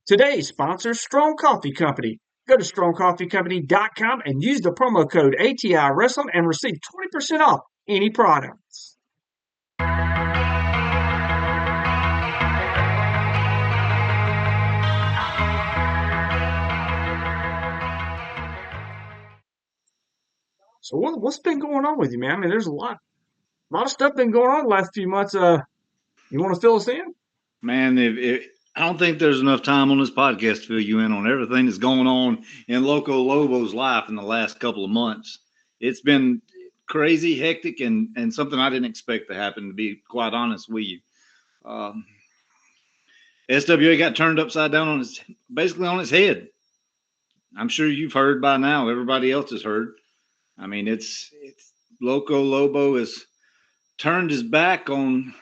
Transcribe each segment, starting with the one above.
Today's sponsor, Strong Coffee Company. Go to strongcoffeecompany.com and use the promo code ATI Wrestling and receive 20% off any products. So what's been going on with you, man? I mean, there's a lot of stuff been going on the last few months. You want to fill us in? Man, I don't think there's enough time on this podcast to fill you in on everything that's going on in Loco Lobo's life in the last couple of months. It's been crazy, hectic, and something I didn't expect to happen, to be quite honest with you. SWA got turned upside down basically on its head. I'm sure you've heard by now. Everybody else has heard. I mean, it's Loco Lobo has turned his back on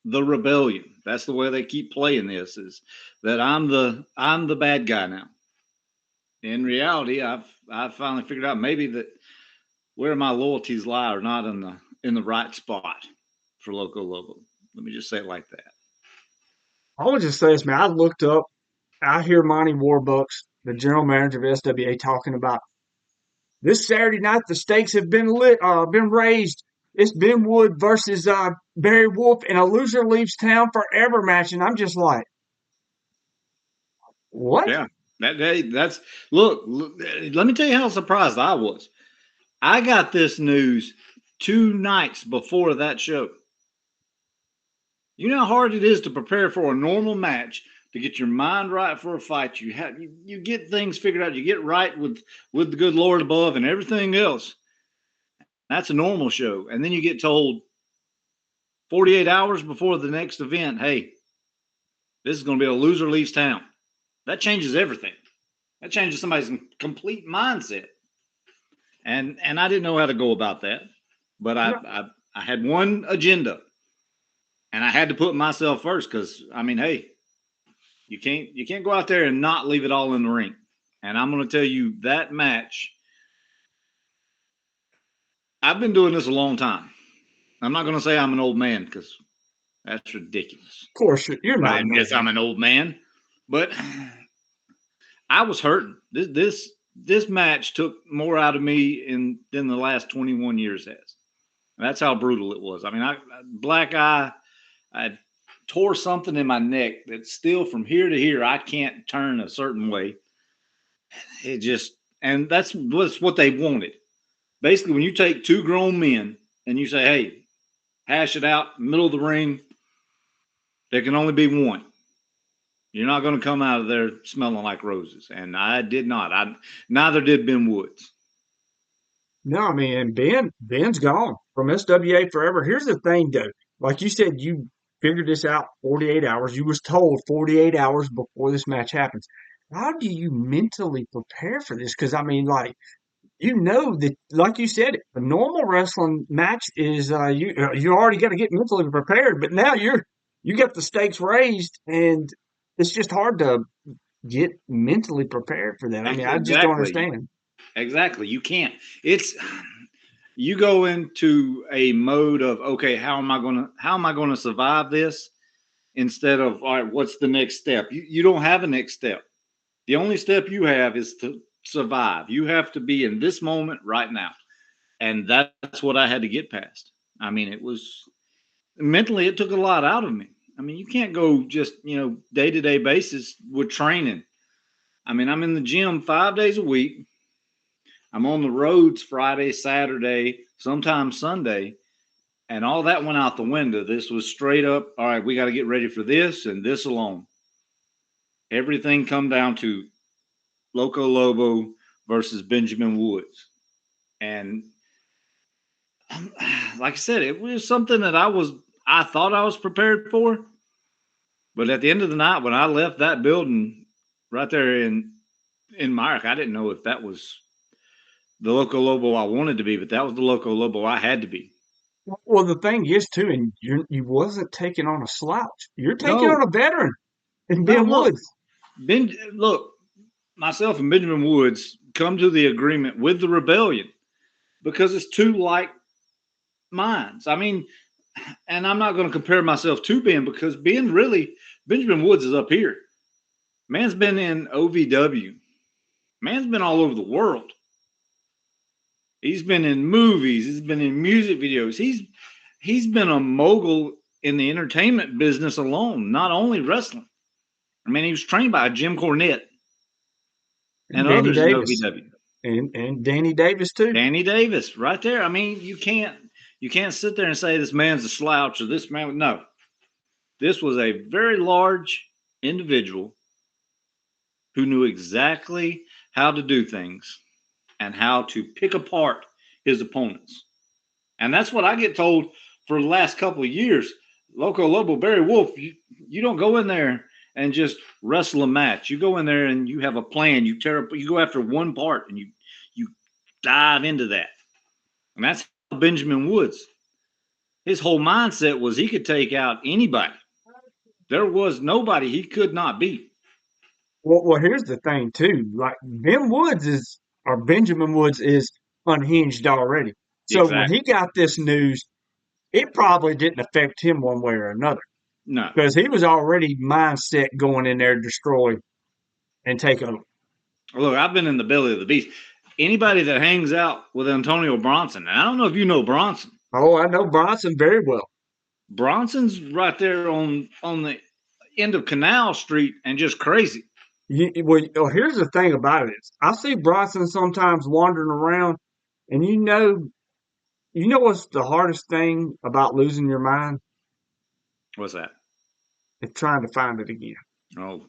the rebellion. That's the way they keep playing this, is that I'm the bad guy now. In reality, I've finally figured out maybe that where my loyalties lie are not in the right spot for Loco Lobo. Let me just say it like that. I want to just say this, man. I hear Monty Warbucks, the general manager of SWA, talking about this Saturday night. The stakes have been raised. It's Ben Wood versus Barry Wolf in a loser leaves town forever match, and I'm just like, what? Yeah, that's look. Let me tell you how surprised I was. I got this news 2 nights before that show. You know how hard it is to prepare for a normal match, to get your mind right for a fight. You get things figured out. You get right with the good Lord above and everything else. That's a normal show. And then you get told 48 hours before the next event, hey, this is going to be a loser leaves town. That changes everything. That changes somebody's complete mindset. And I didn't know how to go about that. But I had one agenda. And I had to put myself first because, I mean, hey, you can't go out there and not leave it all in the ring. And I'm going to tell you that match, I've been doing this a long time. I'm not going to say I'm an old man because that's ridiculous. Of course, you're not. I guess I'm an old man. But I was hurting. This match took more out of me than the last 21 years has. That's how brutal it was. I mean, black eye, I tore something in my neck that still from here to here, I can't turn a certain way. And that's what they wanted. Basically, when you take 2 grown men and you say, hey, hash it out, middle of the ring, there can only be one. You're not going to come out of there smelling like roses. And I did not. Neither did Ben Woods. No, I mean, and Ben's gone from SWA forever. Here's the thing, though. Like you said, you figured this out 48 hours. You was told 48 hours before this match happens. How do you mentally prepare for this? Because, I mean, like, you know that, like you said, a normal wrestling match is you already got to get mentally prepared. But now you got the stakes raised, and it's just hard to get mentally prepared for that. I mean, I just don't understand. Exactly. You can't. You go into a mode of, okay, how am I going to survive this, instead of, all right, what's the next step? You don't have a next step. The only step you have is to survive. You have to be in this moment right now. And that's what I had to get past. I mean, it was mentally, it took a lot out of me. I mean, you can't go just, day-to-day basis with training. I mean, I'm in the gym 5 days a week. I'm on the roads Friday, Saturday, sometimes Sunday, and all that went out the window. This was straight up, all right, we got to get ready for this and this alone. Everything come down to Loco Lobo versus Benjamin Woods. And like I said, it was something that I thought I was prepared for. But at the end of the night, when I left that building right there in Myrick, I didn't know if that was the Loco Lobo I wanted to be, but that was the Loco Lobo I had to be. Well, the thing is, too, and you wasn't taking on a slouch. You're taking on a veteran in Ben Woods. Look, myself and Benjamin Woods come to the agreement with the rebellion because it's 2 like minds. I mean, and I'm not going to compare myself to Ben because Benjamin Woods is up here. Man's been in OVW. Man's been all over the world. He's been in movies. He's been in music videos. He's been a mogul in the entertainment business alone, not only wrestling. I mean, he was trained by Jim Cornette And and Danny others in Davis. OVW. And Danny Davis too. Danny Davis, right there. I mean, you can't sit there and say this man's a slouch or this man. No, this was a very large individual who knew exactly how to do things and how to pick apart his opponents. And that's what I get told for the last couple of years. Loco Lobo Barry Wolf, you don't go in there and just wrestle a match. You go in there and you have a plan. You go after one part and you dive into that. And that's how Benjamin Woods. His whole mindset was he could take out anybody. There was nobody he could not beat. Well, here's the thing too. Like Benjamin Woods is unhinged already. So when Exactly. he got this news, it probably didn't affect him one way or another No. because he was already mindset going in there to destroy and take over. Look, I've been in the belly of the beast. Anybody that hangs out with Antonio Bronson, and I don't know if you know Bronson. Oh, I know Bronson very well. Bronson's right there on the end of Canal Street and just crazy. Here's the thing about it is I see Bronson sometimes wandering around, and you know what's the hardest thing about losing your mind? What's that? It's trying to find it again. Oh,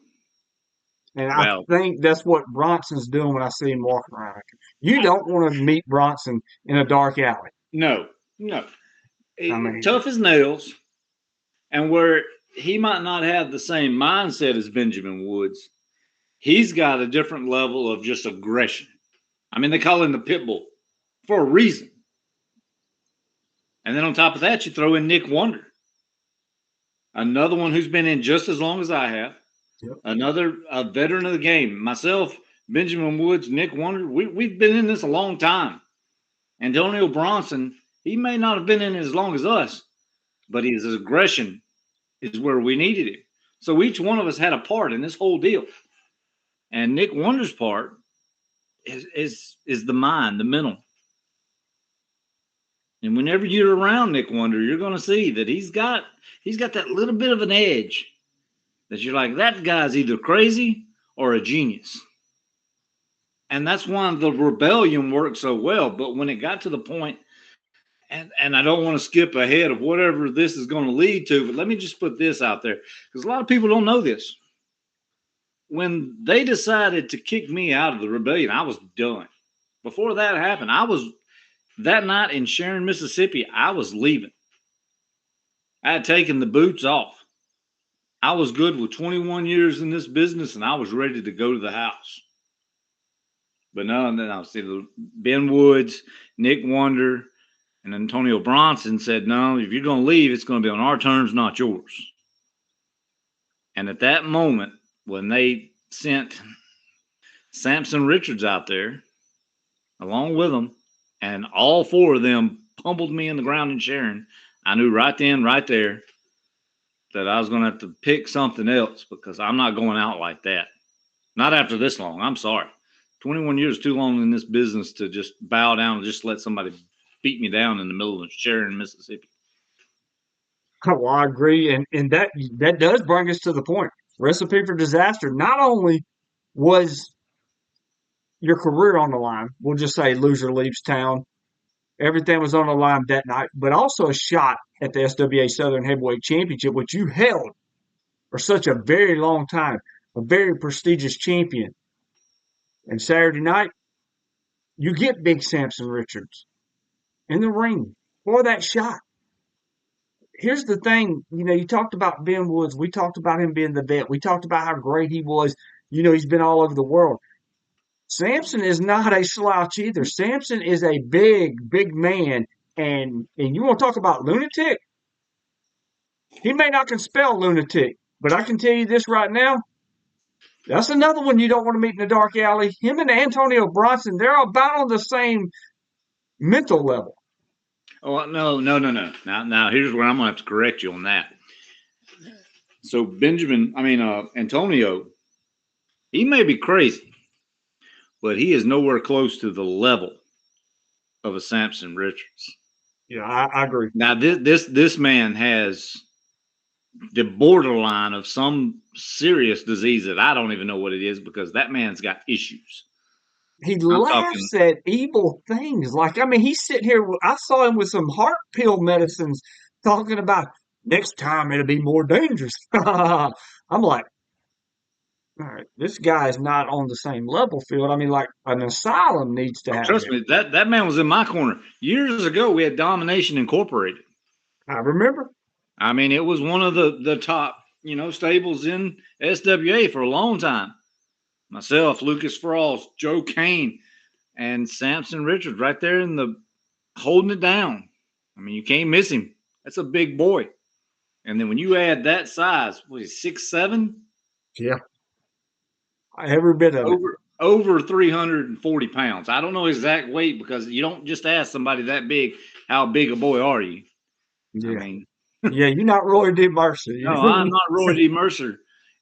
And I well, think that's what Bronson's doing when I see him walking around. You don't want to meet Bronson in a dark alley. no, no. I mean, Tough as nails, and where he might not have the same mindset as Benjamin Woods, he's got a different level of just aggression. I mean, they call him the pit bull for a reason. And then on top of that, you throw in Nick Wonder, another one who's been in just as long as I have, yep. another a veteran of the game. Myself, Benjamin Woods, Nick Wonder, we've been in this a long time. Antonio Bronson, he may not have been in it as long as us, but his aggression is where we needed him. So each one of us had a part in this whole deal. And Nick Wonder's part is the mind, the mental. And whenever you're around Nick Wonder, you're going to see that he's got that little bit of an edge that you're like, that guy's either crazy or a genius. And that's why the rebellion worked so well. But when it got to the point, and I don't want to skip ahead of whatever this is going to lead to, but let me just put this out there because a lot of people don't know this. When they decided to kick me out of the rebellion, I was done. Before that happened, that night in Sharon, Mississippi, I was leaving. I had taken the boots off. I was good with 21 years in this business, and I was ready to go to the house. But no, see, Ben Woods, Nick Wonder, and Antonio Bronson said, no, if you're going to leave, it's going to be on our terms, not yours. And at that moment, when they sent Samson Richards out there, along with them, and all four of them pummeled me in the ground in Sharon, I knew right then, right there, that I was going to have to pick something else because I'm not going out like that. Not after this long. I'm sorry. 21 years is too long in this business to just bow down and just let somebody beat me down in the middle of Sharon, Mississippi. well, I agree, and that does bring us to the point. Recipe for disaster. Not only was your career on the line, we'll just say loser leaves town. Everything was on the line that night, but also a shot at the SWA Southern Heavyweight Championship, which you held for such a very long time, a very prestigious champion. And Saturday night, you get Big Samson Richards in the ring for that shot. Here's the thing, you talked about Ben Woods. We talked about him being the vet. We talked about how great he was. He's been all over the world. Samson is not a slouch either. Samson is a big, big man. And you want to talk about lunatic? He may not can spell lunatic, but I can tell you this right now. That's another one you don't want to meet in a dark alley. Him and Antonio Bronson, they're about on the same mental level. Oh, no. Now, here's where I'm going to have to correct you on that. So Antonio He may be crazy, but he is nowhere close to the level of a Samson Richards. Yeah, I agree. Now this man has the borderline of some serious disease that I don't even know what it is because that man's got issues. He I'm talking laughs at evil things. Like, I mean, he's sitting here. I saw him with some heart pill medicines talking about next time it'll be more dangerous. I'm like, all right, this guy is not on the same level field. I mean, like, an asylum needs to have trust him. me, that man was in my corner. Years ago we had Domination Incorporated. I remember. I mean, it was one of the top, stables in SWA for a long time. Myself, Lucas Frost, Joe Kane, and Samson Richards right there in the holding it down. I mean, you can't miss him. That's a big boy. And then when you add that size, what is 6'7"? Yeah, every bit of it. Over 340 pounds. I don't know exact weight because you don't just ask somebody that big, how big a boy are you? I Yeah. mean, Yeah, you're not Roy D. Mercer. no, I'm not Roy D. Mercer.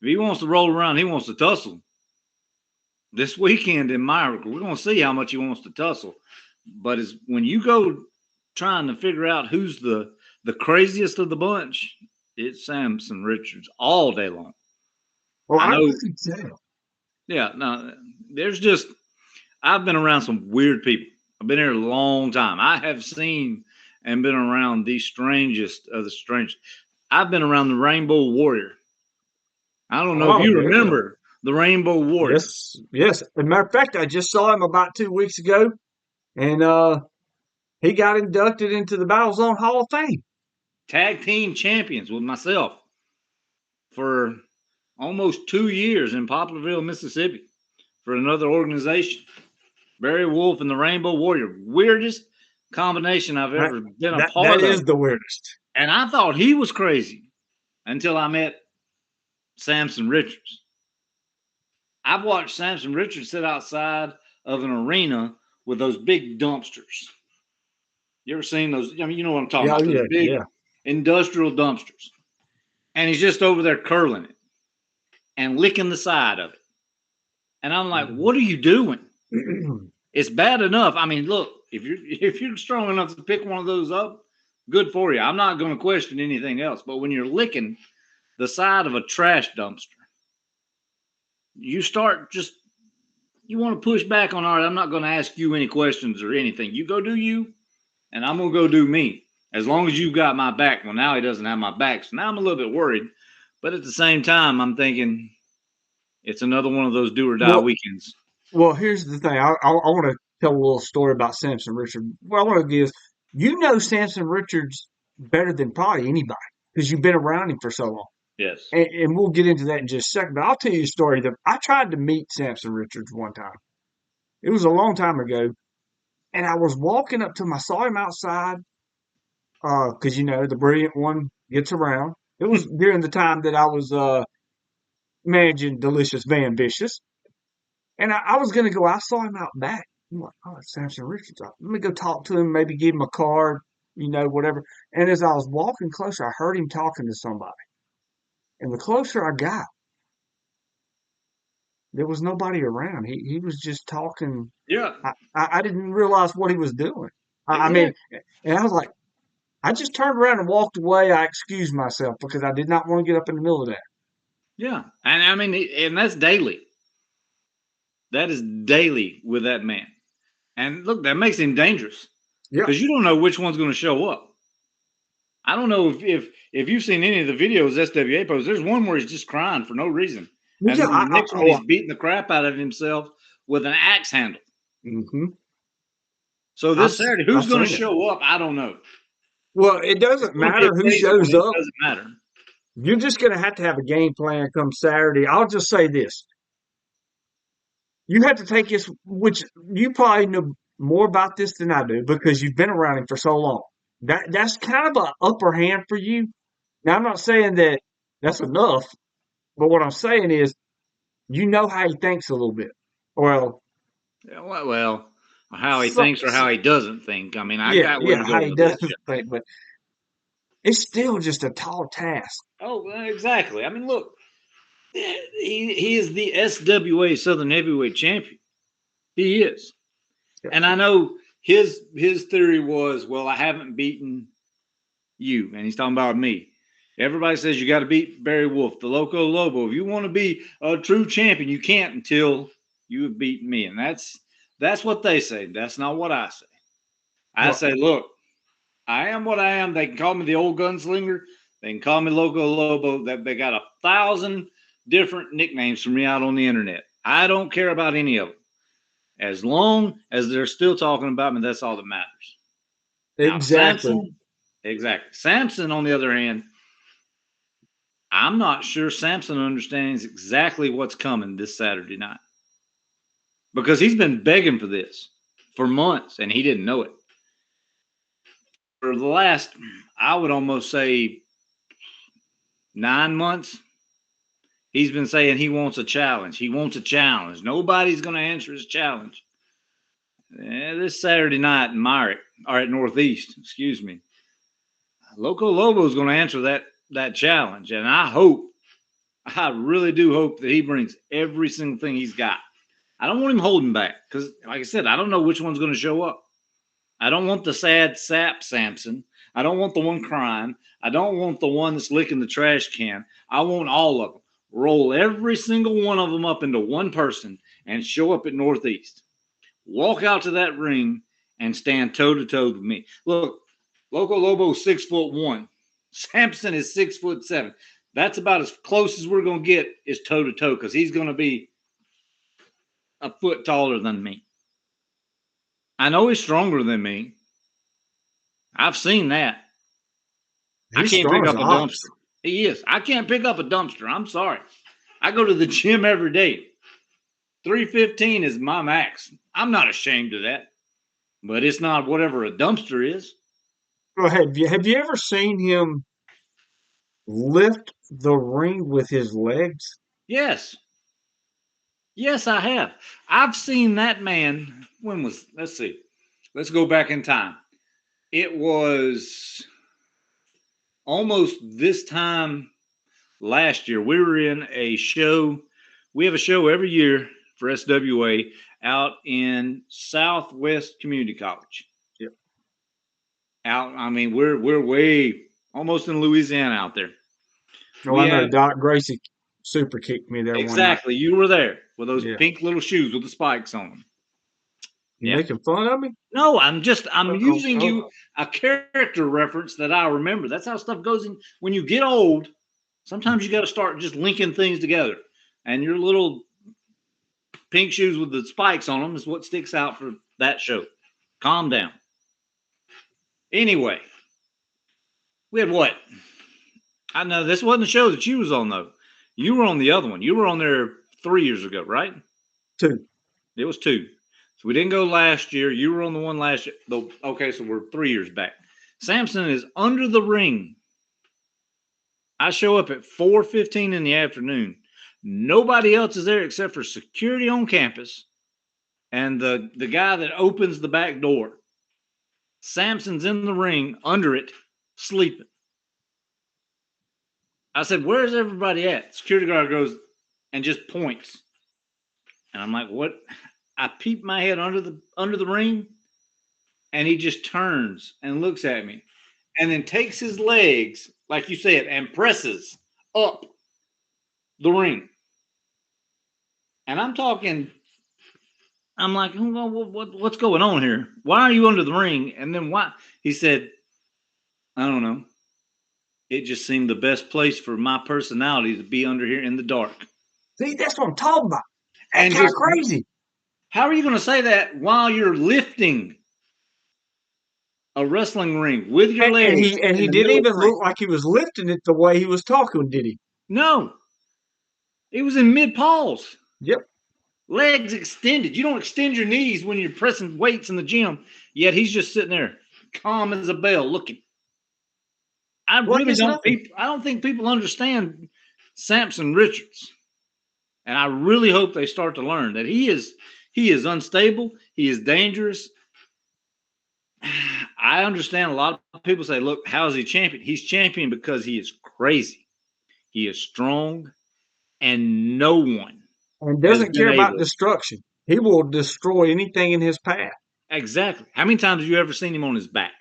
If he wants to roll around, he wants to tussle. This weekend in Myrick, we're going to see how much he wants to tussle. But it's when you go trying to figure out who's the craziest of the bunch, it's Samson Richards all day long. Well, I I know. could tell. Yeah, no, there's just I've been around some weird people. I've been here a long time. I have seen and been around the strangest of the strange. I've been around the Rainbow Warrior. I don't know if Oh, you yeah. remember the Rainbow Warrior. Yes, yes. As a matter of fact, I just saw him about 2 weeks ago, and he got inducted into the Battle Zone Hall of Fame. Tag team champions with myself for almost 2 years in Poplarville, Mississippi for another organization. Barry Wolf and the Rainbow Warrior. Weirdest combination I've That ever been a that part is of. the weirdest. And I thought he was crazy until I met Samson Richards. I've watched Samson Richards sit outside of an arena with those big dumpsters. You ever seen those? I mean, you know what I'm talking Yeah, about, those yeah, big yeah. industrial dumpsters. And he's just over there curling it and licking the side of it. And I'm like, what are you doing? It's bad enough. I mean, look, if you're strong enough to pick one of those up, good for you. I'm not going to question anything else. But when you're licking the side of a trash dumpster, you start just you want to push back on, all right, I'm not going to ask you any questions or anything. You go do you, and I'm going to go do me. As long as you've got my back. Well, now he doesn't have my back. So now I'm a little bit worried. But at the same time, I'm thinking it's another one of those do or die well, weekends. well, here's the thing. I want to tell a little story about Samson Richards. What I want to give is, you know, Samson Richards better than probably anybody because you've been around him for so long. Yes. And we'll get into that in just a second. But I'll tell you a story that I tried to meet Samson Richards one time. It was a long time ago, and I was walking up to him. I saw him outside because you know the brilliant one gets around. It was during the time that I was managing Delicious Van Vicious, and I was gonna go. I saw him out back. I'm like, oh, it's Samson Richards. Let me go talk to him. Maybe give him a card, you know, whatever. And as I was walking closer, I heard him talking to somebody. And the closer I got, there was nobody around. He was just talking. Yeah. I didn't realize what he was doing. I mean, Exactly. and I was like, I just turned around and walked away. I excused myself because I did not want to get up in the middle of that. Yeah. And I mean, and that's daily. That is daily with that man. And look, that makes him dangerous Yeah. because you don't know which one's going to show up. I don't know if you've seen any of the videos SWA posts. There's one where he's just crying for no reason, and Yeah. then the next one he's beating the crap out of himself with an axe handle. Mm-hmm. So this Saturday, who's I've going to seen it. show up? I don't know. Well, it It's doesn't going to be a matter who crazy one. shows It up. doesn't matter. You're just going to have a game plan come Saturday. I'll just say this. You have to take this, which you probably know more about this than I do because you've been around him for so long. That's kind of an upper hand for you. Now, I'm not saying that that's enough, but what I'm saying is you know how he thinks a little bit. Well, Yeah, well, how he so, thinks or how he doesn't think. I mean, I yeah, got where yeah, you're how going he with this. doesn't think, but it's still just a tall task. Oh, exactly. I mean, look, he is the SWA Southern Heavyweight Champion. He is. Yep. And I know his theory was, well, I haven't beaten you. And he's talking about me. Everybody says you got to beat Barry Wolf, the Loco Lobo. If you want to be a true champion, you can't until you have beaten me. And that's what they say. That's not what I say. I say, look, I am what I am. They can call me the old gunslinger. They can call me Loco Lobo. They got 1,000 different nicknames for me out on the internet. I don't care about any of them. As long as they're still talking about me, that's all that matters. Exactly. Now, exactly. Samson, on the other hand, I'm not sure Samson understands exactly what's coming this Saturday night. Because he's been begging for this for months, and he didn't know it. For the last, I would almost say 9 months, he's been saying he wants a challenge. He wants a challenge. Nobody's going to answer his challenge. This Saturday night in Myrick, or at Northeast, excuse me, Loco Lobo is going to answer that challenge. And I really do hope that he brings every single thing he's got. I don't want him holding back because, like I said, I don't know which one's going to show up. I don't want the sad sap Samson. I don't want the one crying. I don't want the one that's licking the trash can. I want all of them. Roll every single one of them up into one person and show up at Northeast. Walk out to that ring and stand toe-to-toe with me. Look, Loco Lobo's 6'1". Samson is 6'7". That's about as close as we're going to get is toe-to-toe because he's going to be a foot taller than me. I know he's stronger than me. I've seen that. I can't pick up a dumpster. He is. I can't pick up a dumpster. I'm sorry. I go to the gym every day. 315 is my max. I'm not ashamed of that. But it's not whatever a dumpster is. Well, have you ever seen him lift the ring with his legs? Yes. Yes, I have. I've seen that man. Let's see. Let's go back in time. It was almost this time last year. We were in a show. We have a show every year for SWA out in Southwest Community College. Yep. We're way almost in Louisiana out there. Oh, I know. Doc Gracie super kicked me there one night. Exactly. You were there with those pink little shoes with the spikes on them. You making fun of me? No, I'm using you a character reference that I remember. That's how stuff goes in. When you get old, sometimes you got to start just linking things together. And your little pink shoes with the spikes on them is what sticks out for that show. Calm down. Anyway, we had what? I know this wasn't the show that you was on, though. You were on the other one. You were on there 3 years ago, right? 2. It was 2. So we didn't go last year. You were on the one last year. Okay, so we're 3 years back. Samson is under the ring. I show up at 4:15 in the afternoon. Nobody else is there except for security on campus and the guy that opens the back door. Samson's in the ring under it, sleeping. I said, "Where's everybody at?" Security guard goes and just points. And I'm like, "What?" I peep my head under the ring, and he just turns and looks at me and then takes his legs, like you said, and presses up the ring. And I'm like, what's going on here? Why are you under the ring? And then why? He said, I don't know. It just seemed the best place for my personality to be under here in the dark. See, that's what I'm talking about. That's kind of crazy. How are you going to say that while you're lifting a wrestling ring with your legs? And he didn't even look like he was lifting it the way he was talking, did he? No. It was in mid-pause. Yep. Legs extended. You don't extend your knees when you're pressing weights in the gym. Yet he's just sitting there, calm as a bell, looking. I don't think people understand Samson Richards. And I really hope they start to learn that he is unstable. He is dangerous. I understand a lot of people say, look, how is he champion? He's champion because he is crazy. He is strong. and no one And has doesn't been care about able. destruction. He will destroy anything in his path. Exactly. How many times have you ever seen him on his back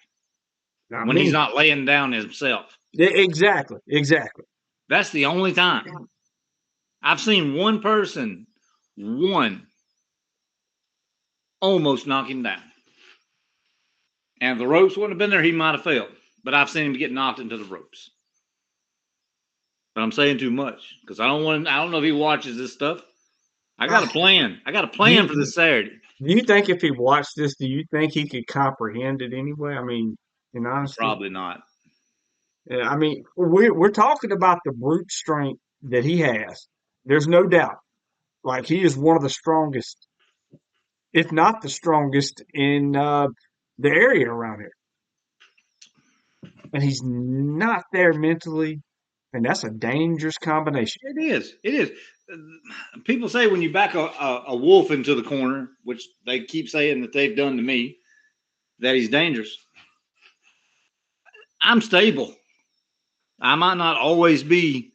Not when he's me. not laying down himself? Exactly. Exactly. That's the only time. I've seen one person, one, almost knock him down. And if the ropes wouldn't have been there, he might have failed. But I've seen him get knocked into the ropes. But I'm saying too much because I don't want. I don't know if he watches this stuff. I got a plan. I got a Do plan for you, this Saturday. do you think if he watched this, do you think he could comprehend it anyway? I mean, in honesty, Probably not. I mean, we're talking about the brute strength that he has. There's no doubt. Like he is one of the strongest, if not the strongest, in the area around here. And he's not there mentally, and that's a dangerous combination. It is. It is. People say when you back a wolf into the corner, which they keep saying that they've done to me, that he's dangerous. I'm stable. I might not always be,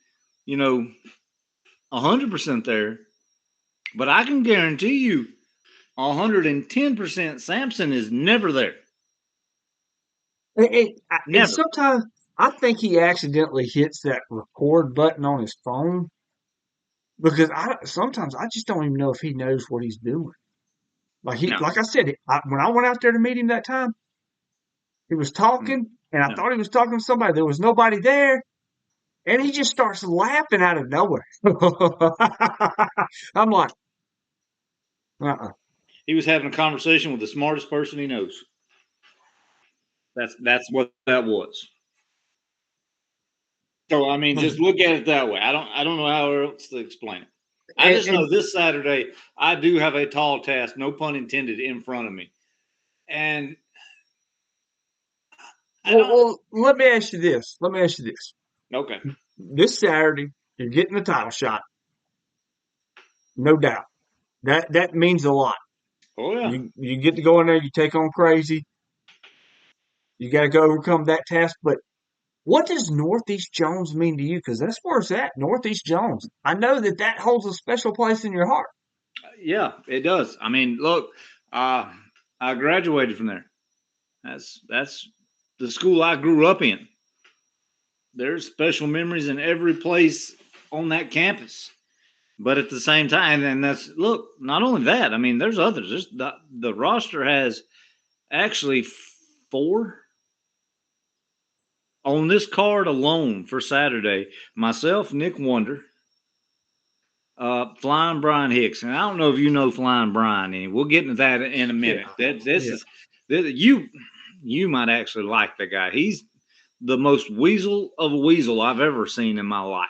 100% there, but I can guarantee you 110% Samson is never there. And Never. sometimes I think he accidentally hits that record button on his phone because sometimes I just don't even know if he knows what he's doing. No, Like I said, when I went out there to meet him that time, he was no, talking, and I no. thought he was talking to somebody. There was nobody there, and he just starts laughing out of nowhere. I'm like, uh-uh. He was having a conversation with the smartest person he knows. That's what that was. So I mean, just look at it that way. I don't know how else to explain it. I just And know this Saturday I do have a tall task, no pun intended, in front of me, and I don't. let me ask you this. Let me ask you this. Okay. This Saturday, you're getting the title shot, no doubt. That means a lot. Oh yeah. You get to go in there, you take on crazy. You got to go overcome that task. But what does Northeast Jones mean to you? Because that's where it's at, Northeast Jones. I know that holds a special place in your heart. Yeah, it does. I mean, look, uh, I graduated from there. That's the school I grew up in. There's special memories in every place on that campus. But at the same time, and that's look, not only that, I mean, there's others. The roster has actually four on this card alone for Saturday. Myself, Nick Wonder, Flying Brian Hicks, and I don't know if you know Flying Brian. And we'll get into that in a minute. Yeah, This yeah. is you might actually like the guy. He's the most weasel of a weasel I've ever seen in my life.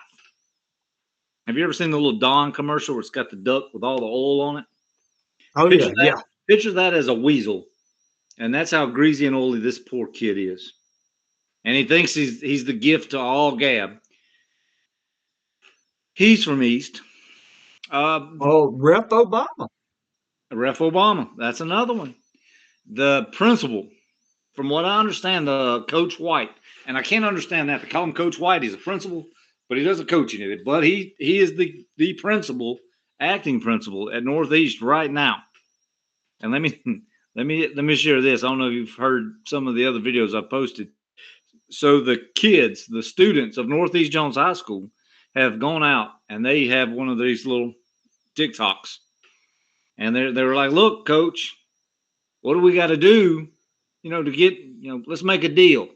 Have you ever seen the little Dawn commercial where it's got the duck with all the oil on it? Oh Picture yeah, that. yeah. Picture that as a weasel, and that's how greasy and oily this poor kid is. And he thinks he's the gift to all gab. He's from East. Uh, Oh, Rep Obama. Ref Obama. That's another one. The principal, from what I understand, Coach White, and I can't understand that. They call him Coach White. He's a principal, but he doesn't coach any of it. But he is the principal, acting principal at Northeast right now. And let me share this. I don't know if you've heard some of the other videos I've posted. So the kids, the students of Northeast Jones High School, have gone out and they have one of these little TikToks, and they're like, "Look, coach, what do we got to do, to get, let's make a deal."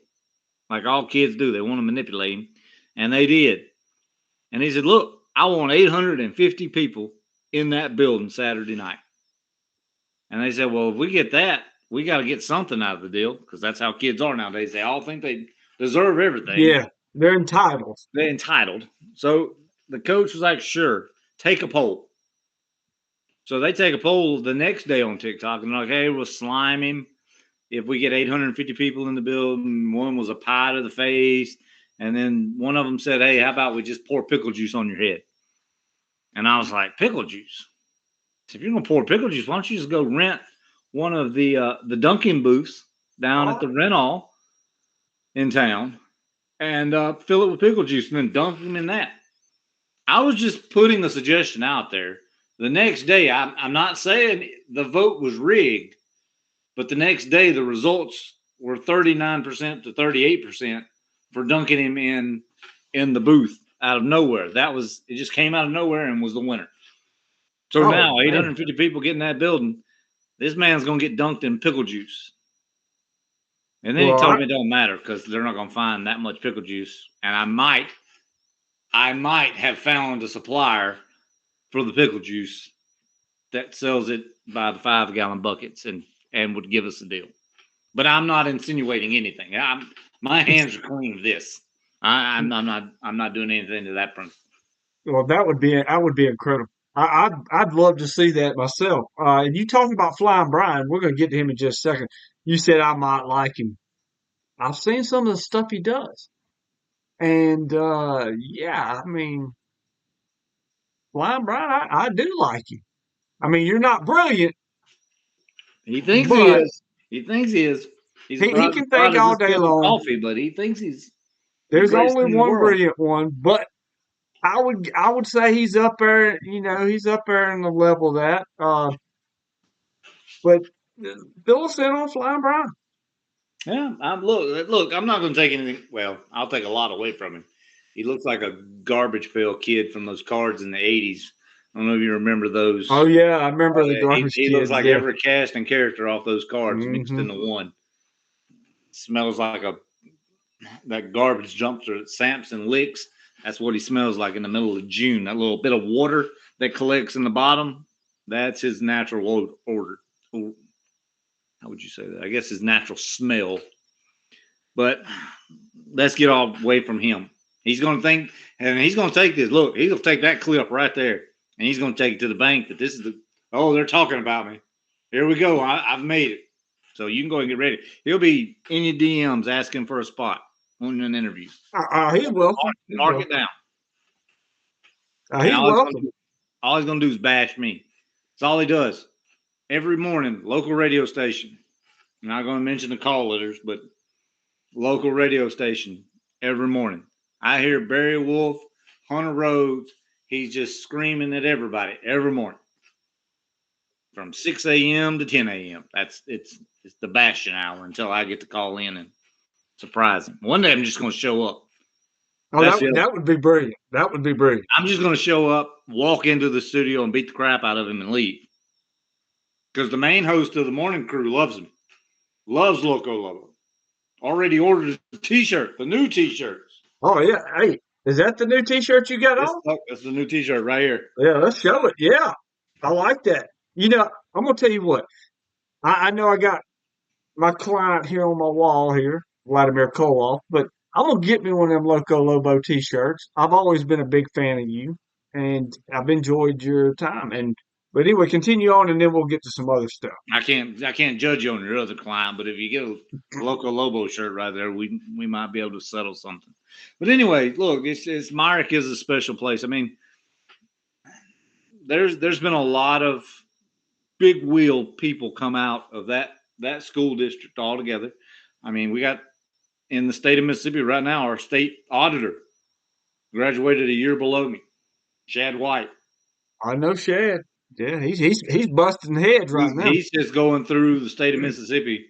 Like all kids do, they want to manipulate him, and they did. And he said, "Look, I want 850 people in that building Saturday night." And they said, "Well, if we get that, we got to get something out of the deal because that's how kids are nowadays. They all think they deserve everything. Yeah, they're entitled. They're entitled." So the coach was like, "Sure, take a poll." So they take a poll the next day on TikTok and they're like, "Hey, we'll slime him if we get 850 people in the building." One was a pie to the face. And then one of them said, "Hey, how about we just pour pickle juice on your head?" And I was like, "Pickle juice? If you're going to pour pickle juice, why don't you just go rent one of the Dunkin' booths down at the Oh, rental in town and fill it with pickle juice and then dunk them in that?" I was just putting the suggestion out there. The next day, I'm not saying the vote was rigged, but the next day the results were 39% to 38% for dunking him in the booth out of nowhere. It just came out of nowhere and was the winner. So Oh now man. 850 people get in that building. This man's gonna get dunked in pickle juice. And then he Well, told me it don't matter because they're not gonna find that much pickle juice. And I might have found a supplier for the pickle juice that sells it by the 5-gallon buckets and would give us a deal. But I'm not insinuating anything. My hands are clean of this. I'm not doing anything to that principle. well, that would be incredible. I'd love to see that myself. And you talking about Flying Brian? We're gonna get to him in just a second. You said I might like him. I've seen some of the stuff he does, and yeah, I mean, Flying Brian, I do like him. I mean, you're not brilliant, He thinks he but is. He thinks he is. He's he the can think product all of this day cup of long. coffee, but he thinks he's the There's greatest only thing in the one world. brilliant one, but I would say he's up there. You know, he's up there in the level of that. But fill us in on Flying Brian. Yeah, look. I'm not going to take anything. Well, I'll take a lot away from him. He looks like a garbage pail kid from those cards in the '80s. I don't know if you remember Oh those. yeah, I remember the He, garbage he looks kid. like Yeah. every cast and character off those cards mixed Hmm. into one. Smells like that garbage dumpster that Samson licks. That's what he smells like in the middle of June. That little bit of water that collects in the bottom. That's his natural odor. How would you say that? I guess his natural smell. But let's get all away from him. He's going to think, and he's going to take this. Look, he's going to take that clip right there, and he's going to take it to the bank that this is the. Oh, they're talking about me. Here we go. I've made it. So you can go and get ready. He'll be in your DMs asking for a spot on an interview. He's welcome. He's Mark it welcome. down. And He's welcome. all he's gonna do is bash me. That's all he does. Every morning, local radio station. I'm not gonna mention the call letters, but local radio station every morning. I hear Barry Wolf, Hunter Rhodes. He's just screaming at everybody every morning from 6 a.m. to 10 a.m. It's the bastion hour until I get to call in and surprise him. One day I'm just gonna show up. Oh, That's it. that would be brilliant. That would be brilliant. I'm just gonna show up, walk into the studio, and beat the crap out of him and leave. Because the main host of the morning crew loves him, loves Loco Lobo. Already ordered the T-shirt, the new T-shirts. Oh yeah. Hey, is that the new T-shirt you got on? That's the new T-shirt right here. Yeah, let's show it. Yeah, I like that. You know, I'm gonna tell you what. I know I got my client here on my wall here, Vladimir Koloff, but I'm gonna get me one of them Loco Lobo T-shirts. I've always been a big fan of you, and I've enjoyed your time. And but anyway, continue on, and then we'll get to some other stuff. I can't judge you on your other client, but if you get a Loco Lobo shirt right there, we might be able to settle something. But anyway, look, it's Myrick is a special place. I mean, there's been a lot of big wheel people come out of that school district altogether. I mean, we got in the state of Mississippi right now, our state auditor graduated a year below me, Shad White. I know Shad. Yeah, he's busting heads right now. He's just going through the state of Mississippi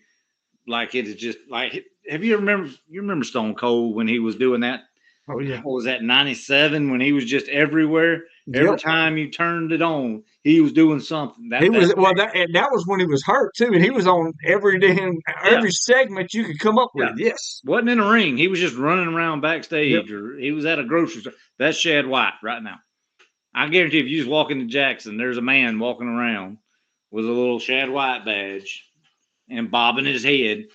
like it is just like. Have you remember Stone Cold when he was doing that? Oh yeah. What was that, 97, when he was just everywhere? Every Yep. time you turned it on, he was doing something. He was well. That was when he was hurt too, and he was on Yeah, every segment you could come up yeah. with. Yes. Wasn't in a ring. He was just running around Yep. backstage, or he was at a grocery store. That's Shad White right now. I guarantee if you just walk into Jackson, there's a man walking around with a little Shad White badge and bobbing his head,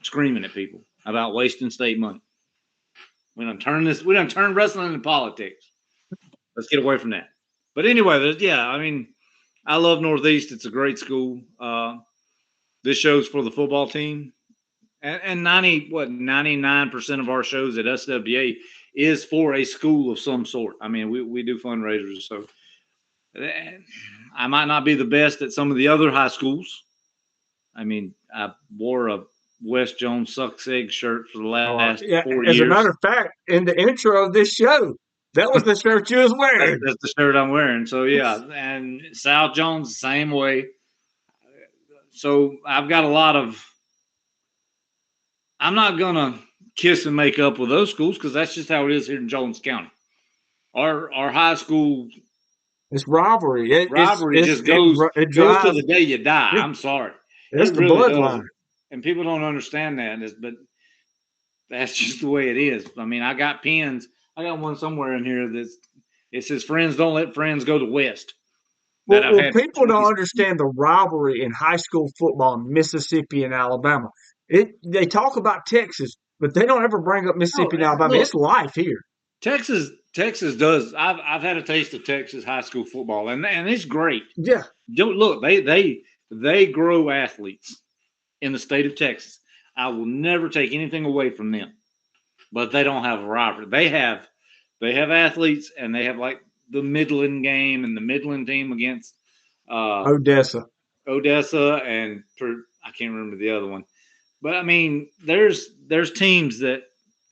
screaming at people about wasting state money. We don't turn wrestling into politics. Let's get away from that. But anyway, yeah, I mean, I love Northeast. It's a great school. This show's for the football team, and 99% of our shows at SWA is for a school of some sort. I mean, we do fundraisers, so I might not be the best at some of the other high schools. I mean, I wore a West Jones sucks egg shirt for the last Yeah. 4 As a years. matter of fact, in the intro of this show, That was the shirt you was That's, wearing. that's the shirt I'm wearing. So yeah, and Sal Jones the same way. So I've got a lot of. I'm not gonna kiss and make up with those schools because that's just how it is here in Jones County. Our high school It's rivalry. rivalry just goes It goes to drives. the day you die. Yeah, I'm sorry, it's it the really does, bloodline. and people don't understand that. But that's just the way it is. I mean, I got pins. I got one somewhere in here that's it says "Friends don't let friends go to West." That I've Well, had people for don't 20. understand the rivalry in high school football in Mississippi and Alabama. They talk about Texas, but they don't ever bring up Oh, Mississippi and Alabama. look, It's life here. Texas does. I've had a taste of Texas high school football, and it's great. Yeah, Don't look, they grow athletes in the state of Texas. I will never take anything away from them, but they don't have a rivalry. They have athletes, and they have like the Midland game and the Midland team against uh, Odessa. Odessa and I can't remember the other one. But I mean, there's teams that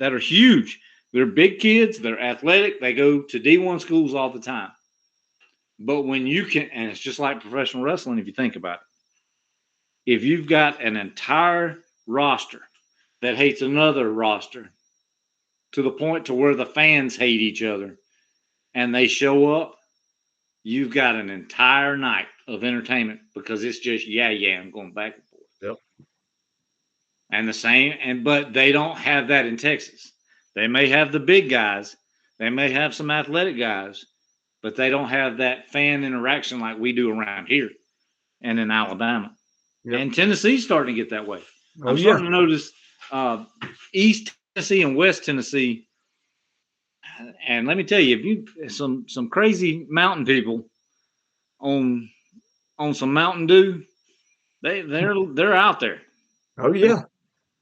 are huge. They're big kids. They're athletic. They go to D1 schools all the time. But when you can, and it's just like professional wrestling if you think about it. If you've got an entire roster that hates another roster to the point to where the fans hate each other and they show up, you've got an entire night of entertainment because it's just yeah going back and forth. Yep. And the same, but they don't have that in Texas. They may have the big guys, they may have some athletic guys, but they don't have that fan interaction like we do around here and in Alabama. Yep. And Tennessee's starting to get that way. Oh I'm yeah. starting to notice East Tennessee and West Tennessee. And let me tell you, if you some crazy mountain people on some Mountain Dew, they're out there. Oh yeah.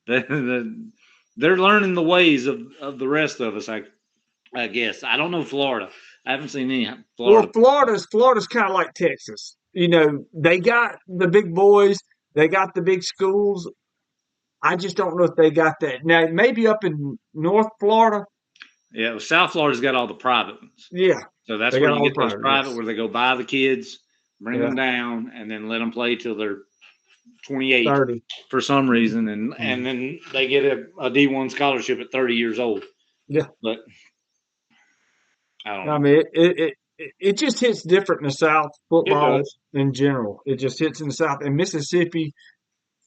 They're learning the ways of the rest of us. I guess I don't know Florida. I haven't seen any Well, Florida. Florida's kind of like Texas. You know, they got the big boys, they got the big schools. I just don't know if they got that. Now, maybe up in North Florida, Yeah, well, South Florida's got all the private ones. yeah, So that's they where got you all the get those private. private Yes. where they go buy the kids, bring Yeah, them down, and then let them play till they're 28 30. for some reason, and Mhm. then they get a D1 scholarship at 30 years old. Yeah, But I don't I know. mean, it just hits different in the South. It Football does. in general, it just hits in the South. And Mississippi,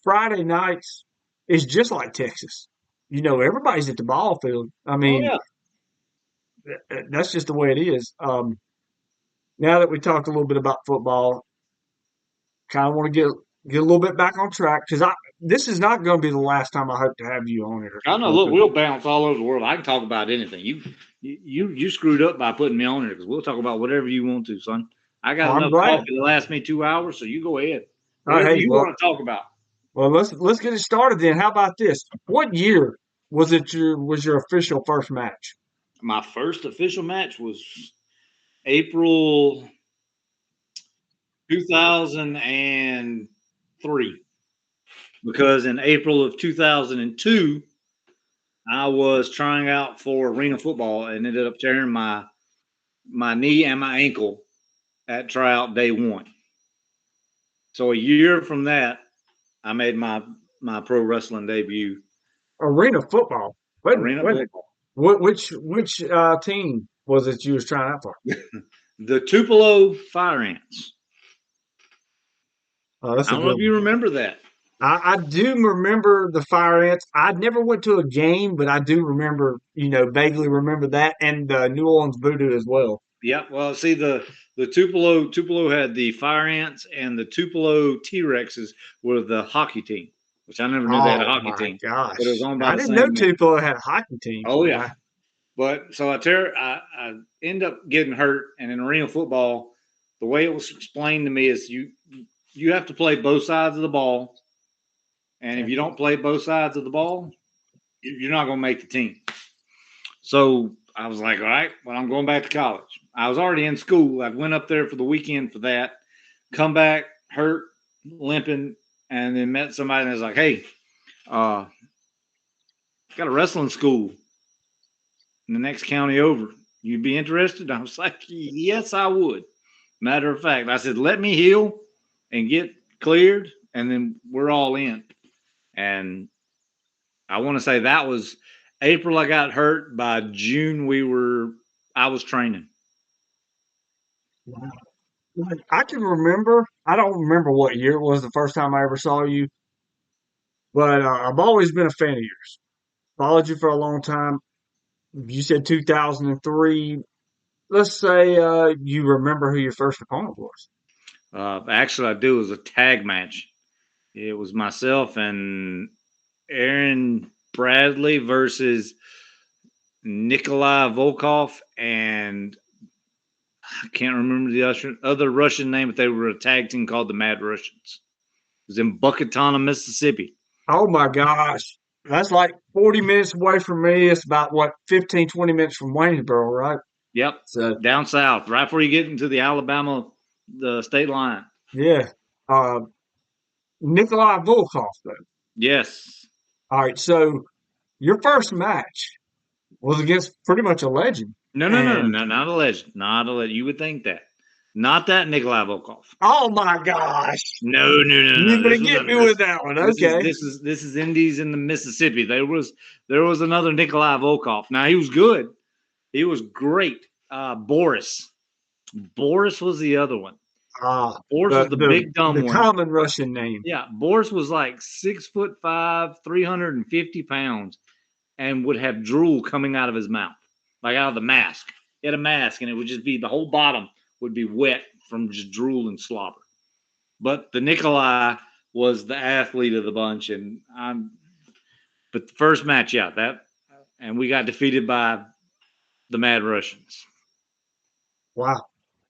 Friday nights is just like Texas. You know, everybody's at the ball field. I Oh mean, yeah. that's just the way it is. Now that we talked a little bit about football, kind of want to get a little bit back on track because I this is not going to be the last time I hope to have you on here, I know. Look, Loco. we'll bounce all over the world. I can talk about anything. You screwed up by putting me on here because we'll talk about whatever you want to, son. I got Well, I'm enough glad. coffee to last me 2 hours, so you go ahead. All right, Whatever hey, you want to talk about. let's get it started then. How about this? What year was your official first match? My first official match was April 2003 because in April of 2002 I was trying out for arena football and ended up tearing my knee and my ankle at tryout day one. So a year from that, I made my pro wrestling debut. Arena football. Wait a minute, Arena wait a minute. football. Which team was it you was trying out for? The Tupelo Fire Ants. Oh, that's I a don't know good if one. you remember that. I do remember the Fire Ants. I never went to a game, but I do remember, vaguely remember that and the New Orleans Voodoo as well. Yep. Well, see the Tupelo had the Fire Ants and the Tupelo T Rexes were the hockey team, which I never knew they had a Oh hockey my team, but it was gosh. owned by I the didn't know same man. Tupelo had a hockey team. Oh yeah. Wow. But so I end up getting hurt, and in arena football, the way it was explained to me is you have to play both sides of the ball, and if Okay. you don't play both sides of the ball, you're not going to make the team. So I was like, all right, well, I'm going back to college. I was already in school. I went up there for the weekend for that, come back hurt, limping, and then met somebody and was like, hey, got a wrestling school in the next county over. You'd be interested? I was like, yes, I would. Matter of fact, I said, let me heal and get cleared, and then we're all in. And I want to say that was April. I got hurt. By June, I was training. Wow. Like, I can remember. I don't remember what year it was the first time I ever saw you, but I've always been a fan of yours. Followed you for a long time. You said 2003. Let's say you remember who your first opponent was. Actually, I do. It was a tag match. It was myself and Aaron Bradley versus Nikolai Volkov, and I can't remember the other Russian name, but they were a tag team called the Mad Russians. It was in Buckatona, Mississippi. Oh my gosh. That's like 40 minutes away from me. It's about what, 15, 20 minutes from Waynesboro, right? Yep, So, down south, right before you get into the Alabama, the state line. yeah. Uh, Nikolai Volkov, though. Yes. All right. So, your first match was against pretty much a legend. And, No, not a legend. Not a legend. You would think that. Not that Nikolai Volkov. oh my gosh. No. You're going to get me with that one. Okay. This is Indies in the Mississippi. There was another Nikolai Volkov. Now he was good. He was great. Boris. Boris was the other one. Boris was the big dumb the one. common Russian name. Yeah, Boris was like 6'5", 350 pounds, and would have drool coming out of his mouth, like out of the mask. He had a mask, and it would just be the whole bottom would be wet from just drool and slobber. But the Nikolai was the athlete of the bunch, but the first match, and we got defeated by the Mad Russians. Wow.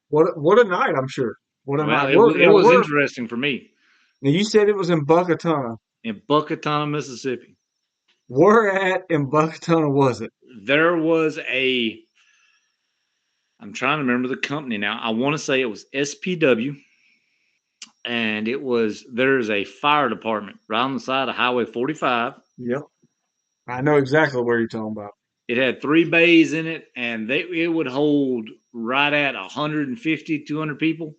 What a night, I'm sure. What a Well, night. it was interesting for me. Now you said it was in Buckatona. In Buckatona, Mississippi. Where at in Buckatona was it? There was I'm trying to remember the company now. I want to say it was SPW. And there's a fire department right on the side of Highway 45. Yep. I know exactly where you're talking about. It had 3 bays in it, and it would hold right at 150, 200 people.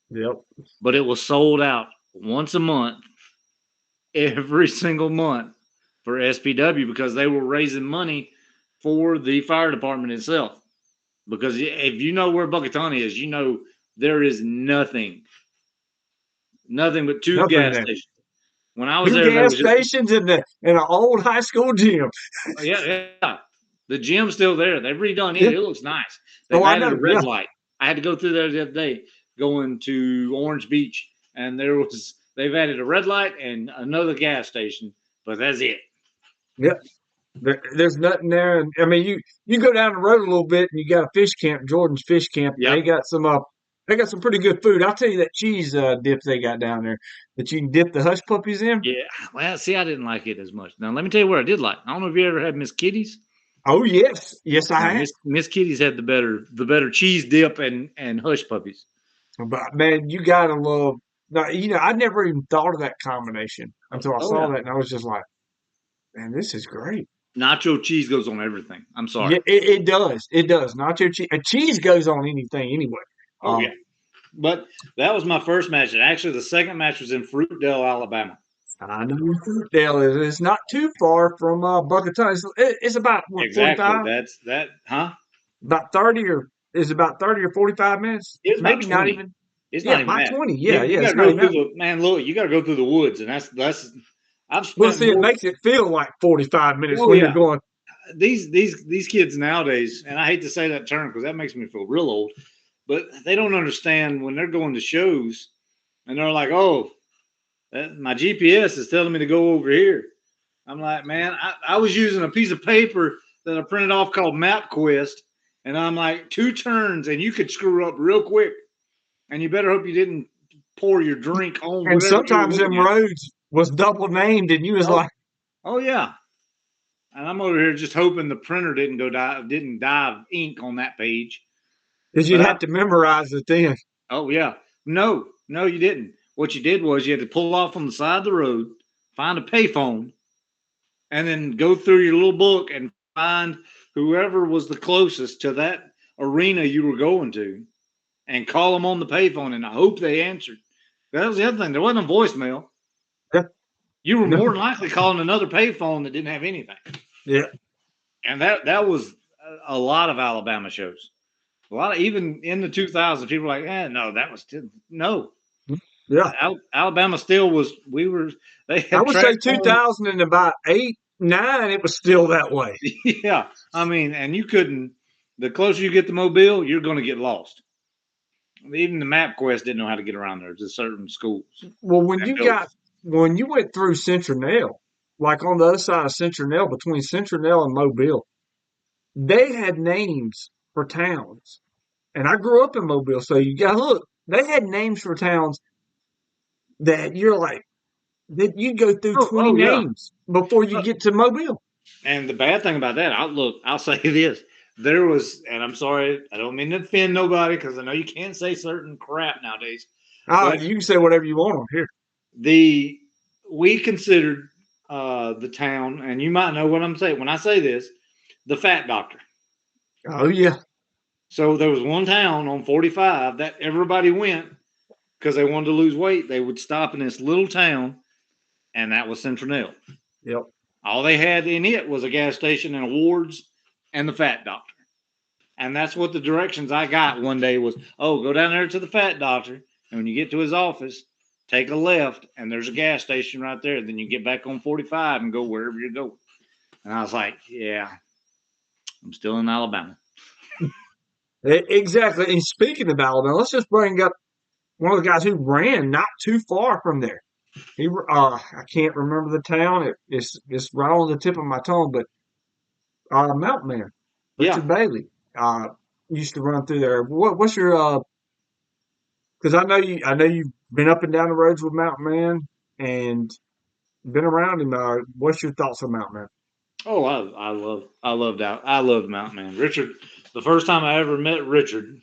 Yep. But it was sold out once a month, every single month for SPW because they were raising money for the fire department itself. Because if you know where Buckatawny is, you know there is nothing but two gas stations. When I was there, gas stations in an old high school gym. Yeah. The gym's still there. They've redone it. It looks nice. They've added a red light. I had to go through there the other day going to Orange Beach, and they've added a red light and another gas station, but that's it. Yep. There's nothing there. I mean, you go down the road a little bit and you got a fish camp, Jordan's Fish Camp. Yep. They got some pretty good food. I'll tell you that cheese dip they got down there that you can dip the hush puppies in. Yeah. Well, see, I didn't like it as much. Now, let me tell you what I did like. I don't know if you ever had Miss Kitty's. Oh yes, I have. Miss Kitty's had the better cheese dip and hush puppies. But man, you gotta love. I never even thought of that combination until I saw that, and I was just like, man, this is great. Nacho cheese goes on everything. I'm sorry. Yeah, it does. It does. Nacho cheese. Cheese goes on anything anyway. Oh yeah. But that was my first match, and actually the second match was in Fruitdale, Alabama. I know where Fruitdale is. It's not too far from Buckatona. It's about what, exactly. 45? That's that, huh? About 30 or 45 minutes? It's maybe not even. It's not even about that. 20. Yeah. You gotta go through you gotta go through the woods, and that's it makes it feel like 45 minutes when you're going. These kids nowadays, and I hate to say that term because that makes me feel real old, but they don't understand when they're going to shows, and they're like, "Oh, my GPS is telling me to go over here." I'm like, man, I was using a piece of paper that I printed off called MapQuest, and I'm like, 2 turns, and you could screw up real quick, and you better hope you didn't pour your drink on. And sometimes them roads was double named, and you was like, "Oh yeah." And I'm over here just hoping the printer didn't dive ink on that page. Because you'd have to memorize it then. Oh, yeah. No, you didn't. What you did was you had to pull off on the side of the road, find a payphone, and then go through your little book and find whoever was the closest to that arena you were going to and call them on the payphone, and I hope they answered. That was the other thing. There wasn't a voicemail. Yeah. You were No. more than likely calling another payphone that didn't have anything. Yeah. And that was a lot of Alabama shows. A lot of, even in the 2000s, people were like, no, that was no. Yeah. Alabama still was. They I had would say transformed. 2000 and about 8, 9, it was still that way. Yeah, I mean, and you couldn't. The closer you get to Mobile, you're going to get lost. Even the MapQuest didn't know how to get around there to certain schools Well, and buildings. when you went through Central, like on the other side of Central, between Central and Mobile, they had names for towns. And I grew up in Mobile, so you got look, they had names for towns that you're like that you go through Oh, 20 oh yeah. names before you get to Mobile. And the bad thing about that, I'll say this. There was, and I'm sorry, I don't mean to offend nobody because I know you can't say certain crap nowadays. But You can say whatever you want on here. the we considered the town, and you might know what I'm saying when I say this, the Fat Doctor. Oh yeah. So there was one town on 45 that everybody went because they wanted to lose weight. They would stop in this little town, and that was Central. Yep. All they had in it was a gas station and awards and the Fat Doctor. And that's what the directions I got one day was, oh, go down there to the Fat Doctor. And when you get to his office, take a left, and there's a gas station right there. Then you get back on 45 and go wherever you're going. And I was like, yeah, I'm still in Alabama. Exactly. And speaking of Alabama, let's just bring up one of the guys who ran not too far from there. I can't remember the town. It's right on the tip of my tongue, but Mountain Man, Yeah. Richard Bailey, used to run through there. What's your? Because I know you've been up and down the roads with Mountain Man and been around him. What's your thoughts on Mountain Man? Oh, I loved Mountain Man. Richard, the first time I ever met Richard,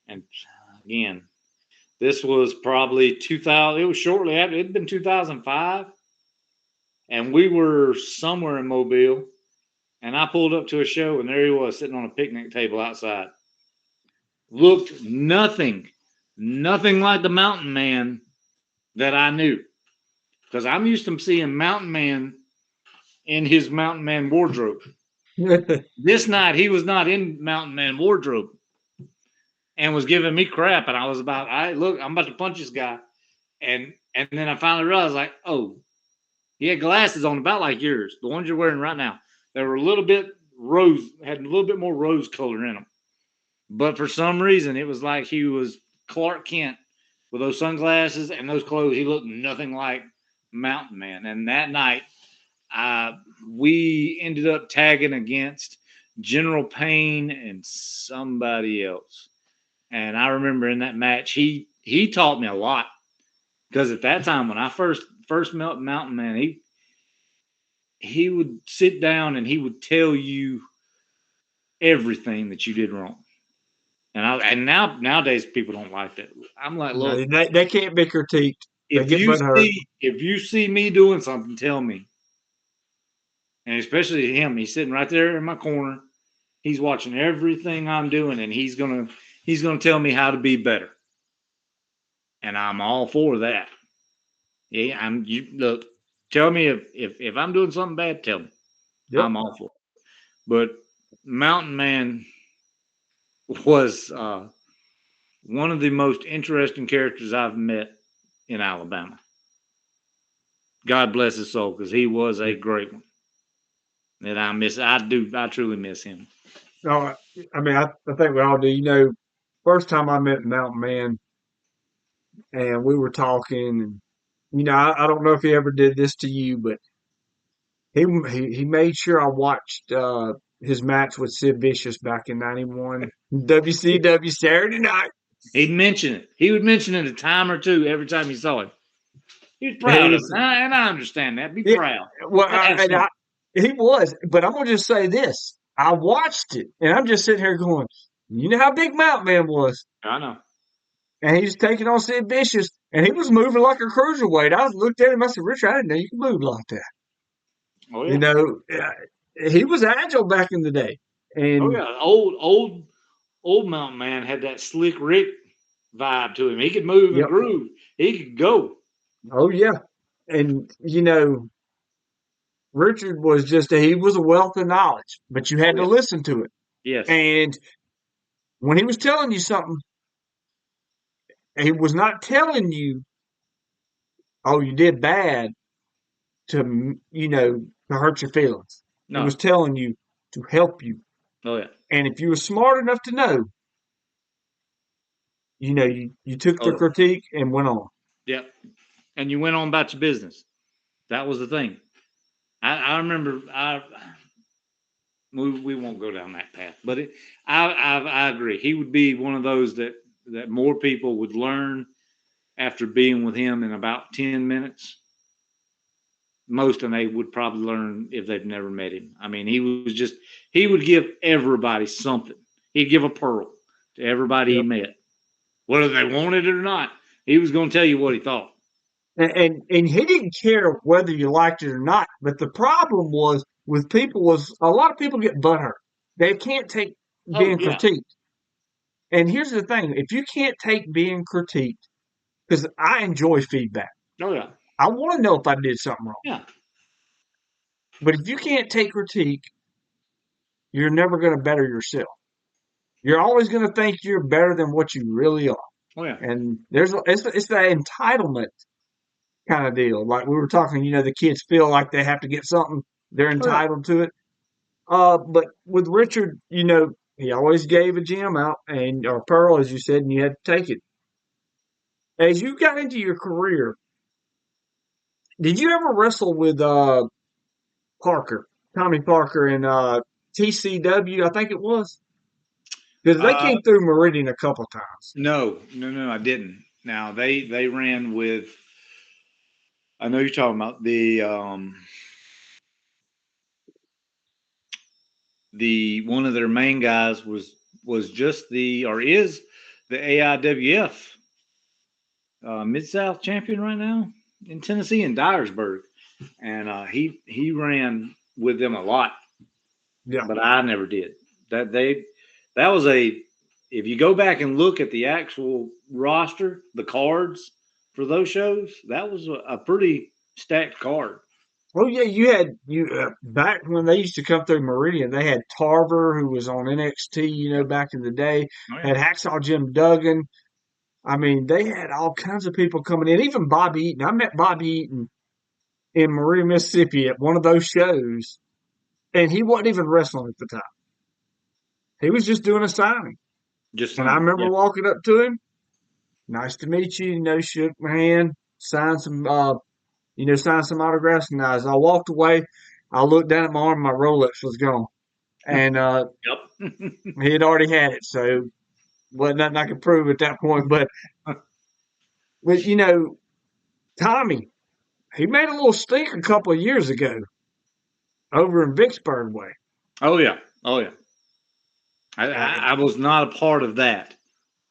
and again, this was probably 2000. It was shortly after. It'd been 2005, and we were somewhere in Mobile. And I pulled up to a show, and there he was sitting on a picnic table outside. Looked nothing like the Mountain Man that I knew, because I'm used to seeing Mountain Man in his Mountain Man wardrobe. This night he was not in Mountain Man wardrobe and was giving me crap, and I was about, look, I'm about to punch this guy, and then I finally realized, like, oh, he had glasses on about like yours, the ones you're wearing right now. They were a little bit had a little bit more rose color in them, but for some reason it was like he was Clark Kent with those sunglasses and those clothes. He looked nothing like Mountain Man, and that night we ended up tagging against General Payne and somebody else. And I remember in that match, he taught me a lot, because at that time when I first met Mountain Man, he would sit down and he would tell you everything that you did wrong. And nowadays people don't like that. I'm like, look, No, they can't be critiqued. They get butt hurt. if you see me doing something, tell me. And especially him, he's sitting right there in my corner. He's watching everything I'm doing, and he's gonna tell me how to be better. And I'm all for that. Yeah, look. Tell me if I'm doing something bad, tell me. Yep. I'm all for it. But Mountain Man was one of the most interesting characters I've met in Alabama. God bless his soul, because he was a great one. That I truly miss him. No, I mean, I think we all do. You know, first time I met Mountain Man, and we were talking, and I don't know if he ever did this to you, but he made sure I watched his match with Sid Vicious back in '91 WCW Saturday Night. He'd mention it. He would mention it a time or two every time he saw it. He was He proud of was, it, and I understand that. Be yeah, proud. well, Have some. he was, but I'm gonna just say this: I watched it, and I'm just sitting here going, you know how big Mountain Man was. I know. And he's taking on Sid Vicious, and he was moving like a cruiserweight. I looked at him, I said, Richard, I didn't know you could move like that. Oh You yeah. know, he was agile back in the day. Oh And yeah, old Mountain Man had that Slick Rick vibe to him. He could move and yep, groove. He could go. oh yeah, and Richard was he was a wealth of knowledge, but you Oh had to yeah, listen to it. yes. And when he was telling you something, he was not telling you, "Oh, you did bad," to hurt your feelings. He No. was telling you to help you. Oh yeah. And if you were smart enough to know, you took Oh the yeah. critique and went on. Yep. And you went on about your business. That was the thing. I remember. We won't go down that path, but I agree. He would be one of those that more people would learn after being with him in about 10 minutes. Most of them would probably learn if they've never met him. I mean, he would give everybody something. He'd give a pearl to everybody he Yep. met, whether they wanted it or not. He was going to tell you what he thought. And he didn't care whether you liked it or not. But the problem was with people was a lot of people get butthurt. They can't take Oh being yeah, critiqued. And here's the thing: if you can't take being critiqued, because I enjoy feedback, oh yeah, I want to know if I did something wrong. yeah, But if you can't take critique, you're never going to better yourself. You're always going to think you're better than what you really are. oh yeah, And it's that entitlement kind of deal. Like we were talking, the kids feel like they have to get something, they're oh yeah. entitled to it. But with Richard, he always gave a gem out and or pearl, as you said, and you had to take it. As you got into your career, did you ever wrestle with Parker, Tommy Parker, and TCW? I think it was because they Uh, came through Meridian a couple times. no, I didn't. Now they ran with. I know you're talking about the one of their main guys was just the or is the AIWF Mid South champion right now in Tennessee in Dyersburg, and he ran with them a lot, Yeah. but I never did. That was a if you go back and look at the actual roster, the cards for those shows, that was a pretty stacked card. Oh yeah, you back when they used to come through Meridian, they had Tarver who was on NXT, Yep. back in the day. Oh yeah. Had Hacksaw Jim Duggan. I mean, they had all kinds of people coming in. Even Bobby Eaton. I met Bobby Eaton in Meridian, Mississippi at one of those shows, and he wasn't even wrestling at the time. He was just doing a signing. Just And I signing. remember Yeah. walking up to him, nice to meet you, shook my hand, signed some signed some autographs, and as I walked away, I looked down at my arm, my Rolex was gone. And Yep. he had already had it, so wasn't nothing I could prove at that point. But Tommy, he made a little stink a couple of years ago over in Vicksburg way. Oh yeah. Oh yeah. Uh, I was not a part of that.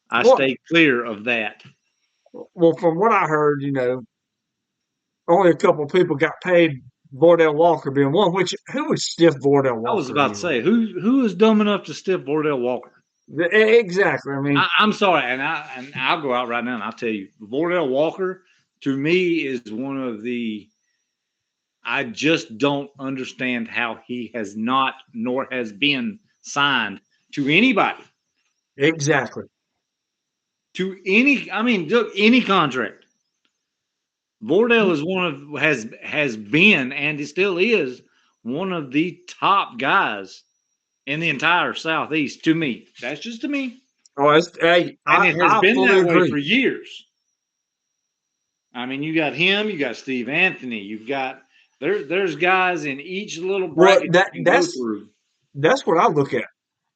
I well, stayed clear of that. well, from what I heard, only a couple of people got paid. Vordell Walker being one. Which who would stiff Vordell I was Walker about to anyway? say who is dumb enough to stiff Vordell Walker? Exactly. I mean, I'm sorry, and I'll go out right now and I'll tell you, Vordell Walker to me is one of the. I just don't understand how he has not nor has been signed to anybody exactly. to any. I mean, look, any contract. Vordell is one of has been and he still is one of the top guys in the entire Southeast to me. That's just to me. Oh, hey, And I, it has I been fully that way agree. for years. I mean, you got him, you got Steve Anthony, you've got there's guys in each little Well, bracket that you can go that's through. that's what I look at.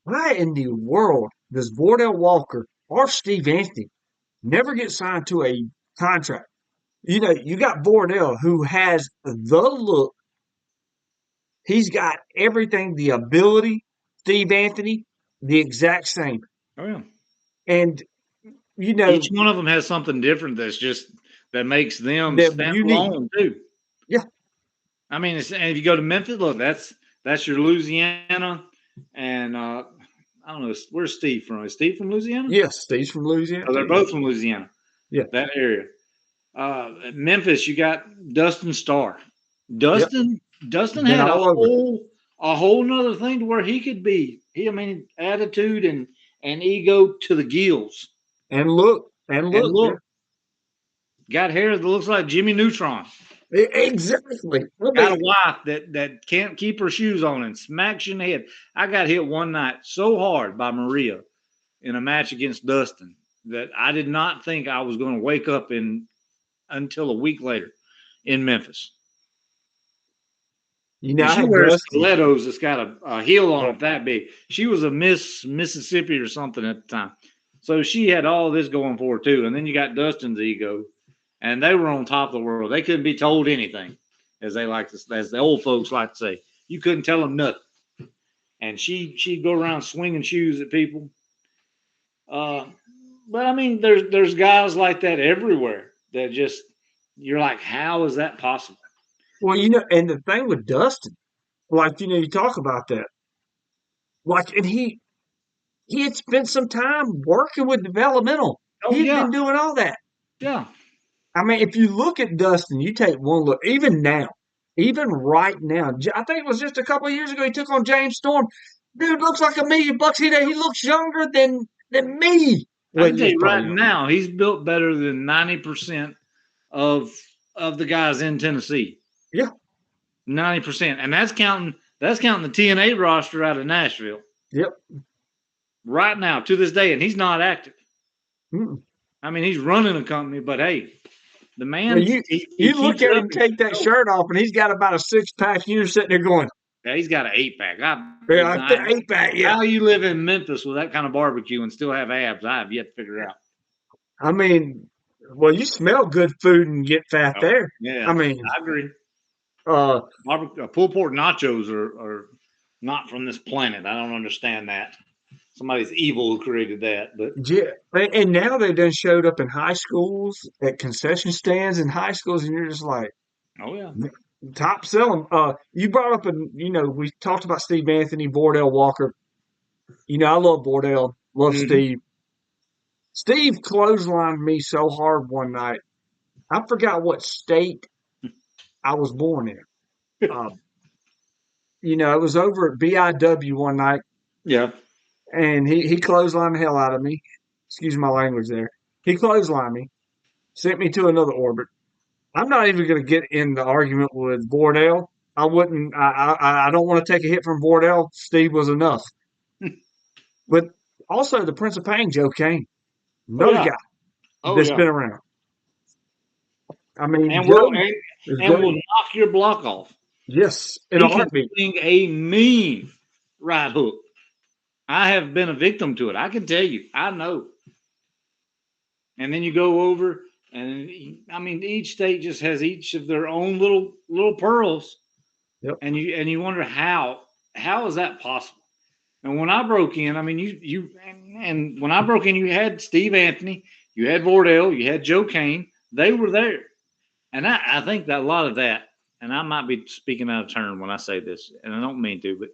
Why in the world does Vordell Walker or Steve Anthony never get signed to a contract? You got Vordell who has the look. He's got everything, the ability. Steve Anthony, the exact same. Oh yeah. And, you Each know, one of them has something different that makes them that stand unique. alone too. Yeah. I mean, and if you go to Memphis, look, that's your Louisiana. and I don't know, where's Steve from? Is Steve from Louisiana? Yes, Steve's from Louisiana Oh, they're too. both from Louisiana. Yeah. That area. Memphis, you got Dustin Starr. Yep. Dustin Been had all over. a whole nother thing to where he could be. I mean, attitude and ego to the gills. And And look. Yeah. look, got hair that looks like Jimmy Neutron. Exactly. I Got mean, a wife that can't keep her shoes on and smacks you in the head. I got hit one night so hard by Maria in a match against Dustin that I did not think I was going to wake up in until a week later in Memphis. And I she had wears Dustin. stilettos that's got a heel on Oh, it that big. She was a Miss Mississippi or something at the time. So she had all this going for her too. And then you got Dustin's ego. And they were on top of the world. They couldn't be told anything, as the old folks like to say. You couldn't tell them nothing. And she'd go around swinging shoes at people. But I mean, there's guys like that everywhere that just you're like, how is that possible? well, and the thing with Dustin, like, you talk about that. Like, and he had spent some time working with developmental. Oh He had yeah, been doing all that. yeah. I mean, if you look at Dustin, you take one look, even now, even right now, I think it was just a couple of years ago he took on James Storm. Dude looks like $1,000,000. He looks younger than me. I Well, can he tell is you probably right younger. now, he's built better than 90% of the guys in Tennessee. Yeah. 90%, and that's counting the TNA roster out of Nashville Yep. right now to this day, and he's not active. Mm. I mean, he's running a company, but hey, the Well, man he you look keeps it at up. him take that shirt off, and he's got about a 6-pack. You're sitting there going, Yeah, he's got an 8-pack. "Yeah, 8-pack." Yeah. How you live in Memphis with that kind of barbecue and still have abs? I have yet to figure out. I mean, well, you smell good food and get fat Oh, there. I yeah, mean, I agree. uh, Pulled pork nachos are not from this planet. I don't understand that. Somebody's evil who created that, but yeah, and now they done showed up in high schools at concession stands in high schools, and you're just like oh yeah, top selling. You brought up, we talked about Steve Anthony, Bordell Walker. I love Bordell, love mm-hmm. Steve. Steve clotheslined me so hard one night. I forgot what state I was born in. Uh, it was over at BIW one night, yeah. and he clotheslined the hell out of me. Excuse my language there. He clotheslined me, sent me to another orbit. I'm not even going to get in the argument with Bordell. I wouldn't. I don't want to take a hit from Bordell. Steve was enough, but also the Prince of Pain, Joe Kane, Oh another yeah, guy oh that's yeah, been around. I mean, and Joe we'll and, is and we'll great. knock your block off. Yes, in a He can heartbeat. swing a mean right hook. I have been a victim to it. I can tell you. I know. And then you go over, and I mean, each state just has each of their own little pearls, Yep. and you wonder how is that possible? And when I broke in, I mean, and when I broke in, you had Steve Anthony, you had Vordell, you had Joe Kane. They were there, and I think that a lot of that, and I might be speaking out of turn when I say this, and I don't mean to, but